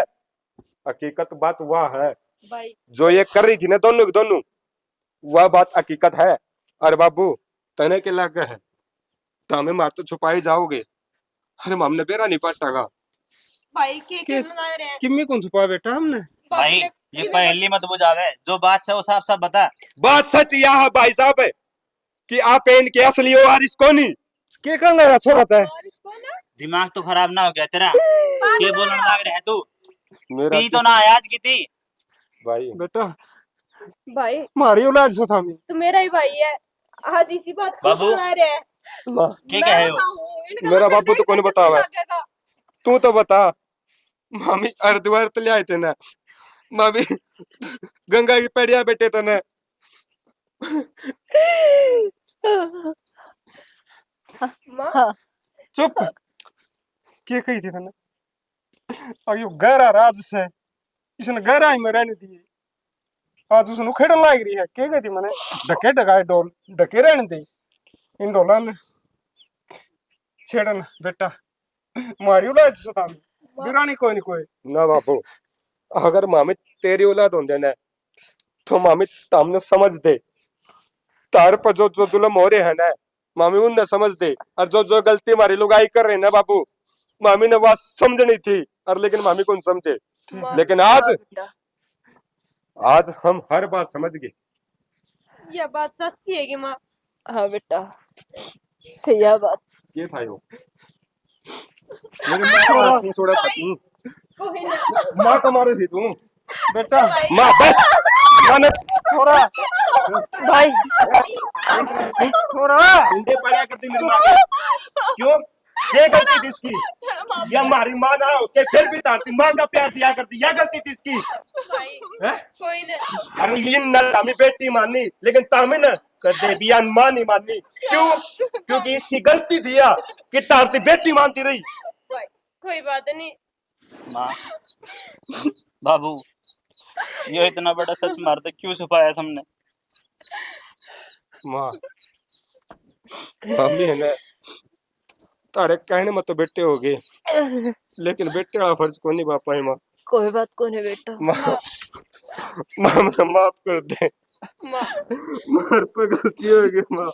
हकीकत बात वह है। भाई जो ये कर रही थी ना दोनों की दोनों, वह बात हकीकत है। और बाबू तने के लग है तो हमें मार तो छुपाई जाओगे, अरे हमने बेरा नहीं पाटागा भाई के के लगा रहे हैं किम्मी कौन छुपा बेटा हमने। भाई ये पहली मत बुझावे, जो बात है वो साफ साफ बता। बात सच यह है भाई साहब है कि आप इनके असली वारिस कौन ही के करने रहा छोड़ा है। और इसको ना दिमाग तो खराब ना हो गया तेरा? के बोलने लाग रहा है तू? मेरा पी तो ना आज की थी। भाई बेटा भाई मारी औलाद से था मैं। तू मेरा ही भाई है, आज इसी बात को बाबू। सुना रहे हैं। माँ, के कहे हो? मेरा बापू तो कौन बतावा है? तू तो बता। मामी अर्धवर तो ले आए थे ना, मामी गंगा की पेड़िया बेटे तो ना। चुप के कही थी तने अयो गहरा राज से इसने गहरा ही में रहने दिए, आज उसने उखेड़न लाग रही है के गई थी मने ढके ढकाए डोल ढके रहने दे इन डोला ने छेड़न बेटा मारी औलाद से था बिरानी कोई नहीं कोई ना बापू। अगर मामी तेरी औलाद होंदे ना तो मामी तामने समझ दे, तार पर जो जो जुल्म हो रहे हैं ना मामी उनने समझ दे, और जो जो गलती हमारी लुगाई कर रहे हैं ना बाबू मामी ने वह समझनी थी और लेकिन मामी कौन समझे। लेकिन आज हम हर बात समझ गए। यह बात सच्ची है कि माँ? हाँ बेटा यह बात ये था यो मेरी माँ का हाथ नहीं छोड़ा था तू, कोई ना माँ का मारे थी तू बेटा। माँ बस माने छोड़ा भाई छोड़ा इंडे पड़ा करती मेरी माँ को। क्यों ये गलती थी इसकी, या हमारी माँ ना होके फिर भी तारती माँ का प्यार दिया करती, यह गलती थी इसकी। हैं? कोई ना अरे ये न तामी बेटी मानी लेकिन तामी न कदे भी माँ नहीं मानी। क्यों? क्योंकि इसकी गलती थी या कि तारती बेटी मानती रही। कोई बात नहीं माँ बाबू ये इतना बड़ा सच मारते क्यों छुपाया तुमने? माँ मम्मी है ना तारे कहने में तो बेटे हो गए लेकिन बेटे वाला फर्ज को नहीं पापा है माँ। कोई बात को नहीं बेटा। माँ माँ मुझे माफ कर दे, मार पे गलती हो गई माँ।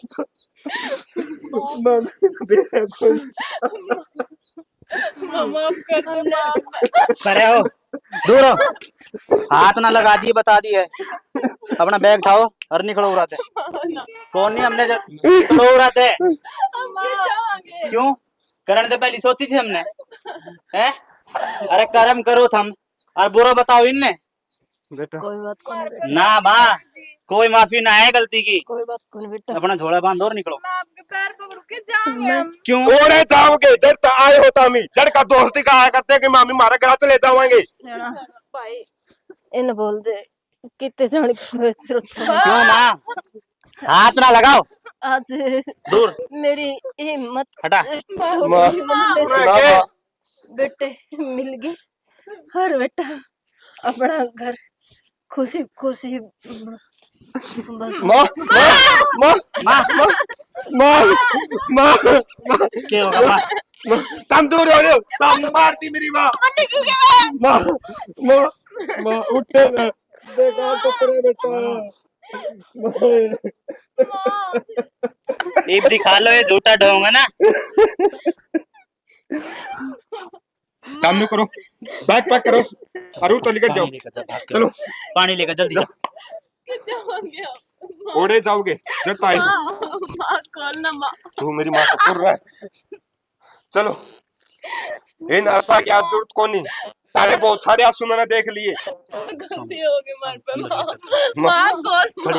माँ बेटा कोई माफ कर दे माँ। करे हो दूर हो, हाथ ना लगा दिए बता दिए। अपना बैग उठाओ और निकलो उड़ाते। कौन नहीं हमने निकलो उड़ाते। क्यों करण से पहले सोची थी हमने हैं? अरे कर्म करो थम और बुरा बताओ इनने। बेटा कोई बात को नहीं बेटा। ना माँ कोई माफी ना है गलती की। कोई बात को नहीं बेटा। अपना झोला बांध और निकलो। मैं आपके पैर पकड़ के जाएंगे हम। क्यों? ओढ़े जाओगे जड़ तो आए होता मी जड़ का दोस्ती का आया करते कि मामी मारे घर चले जावांगे। भाई इन बोल दे कितने जन की जरूरत है। क्यों माँ हाथ ना लगाओ आज दूर मेरी हिम्मत हटा। माँ माँ बेटे मिल गई हर बेटा अपना घर खुशी खुशी बस। माँ माँ माँ माँ माँ माँ क्या होगा माँ? तुम दूर हो रहे हो, तुम मारती मेरी माँ। माँ माँ माँ उठे ना देखा तो तेरा बेटा। ईब दिखा लो ये झूठा ढोंग है ना। काम नहीं करो बैग पैक करो और तो निकल जाओ। पानी लेकर जा, भाग के। चलो पानी लेकर जल्दी जा। ओढ़े जाओगे जब आए माँ कौन ना माँ। तू मेरी माँ को कर रहा है। चलो इन आशा की आज जरूरत कौन नहीं, तारे बहुत सारे आंसू मैंने देख लिए। गलती हो गई मार पे माँ। माँ माँ कौन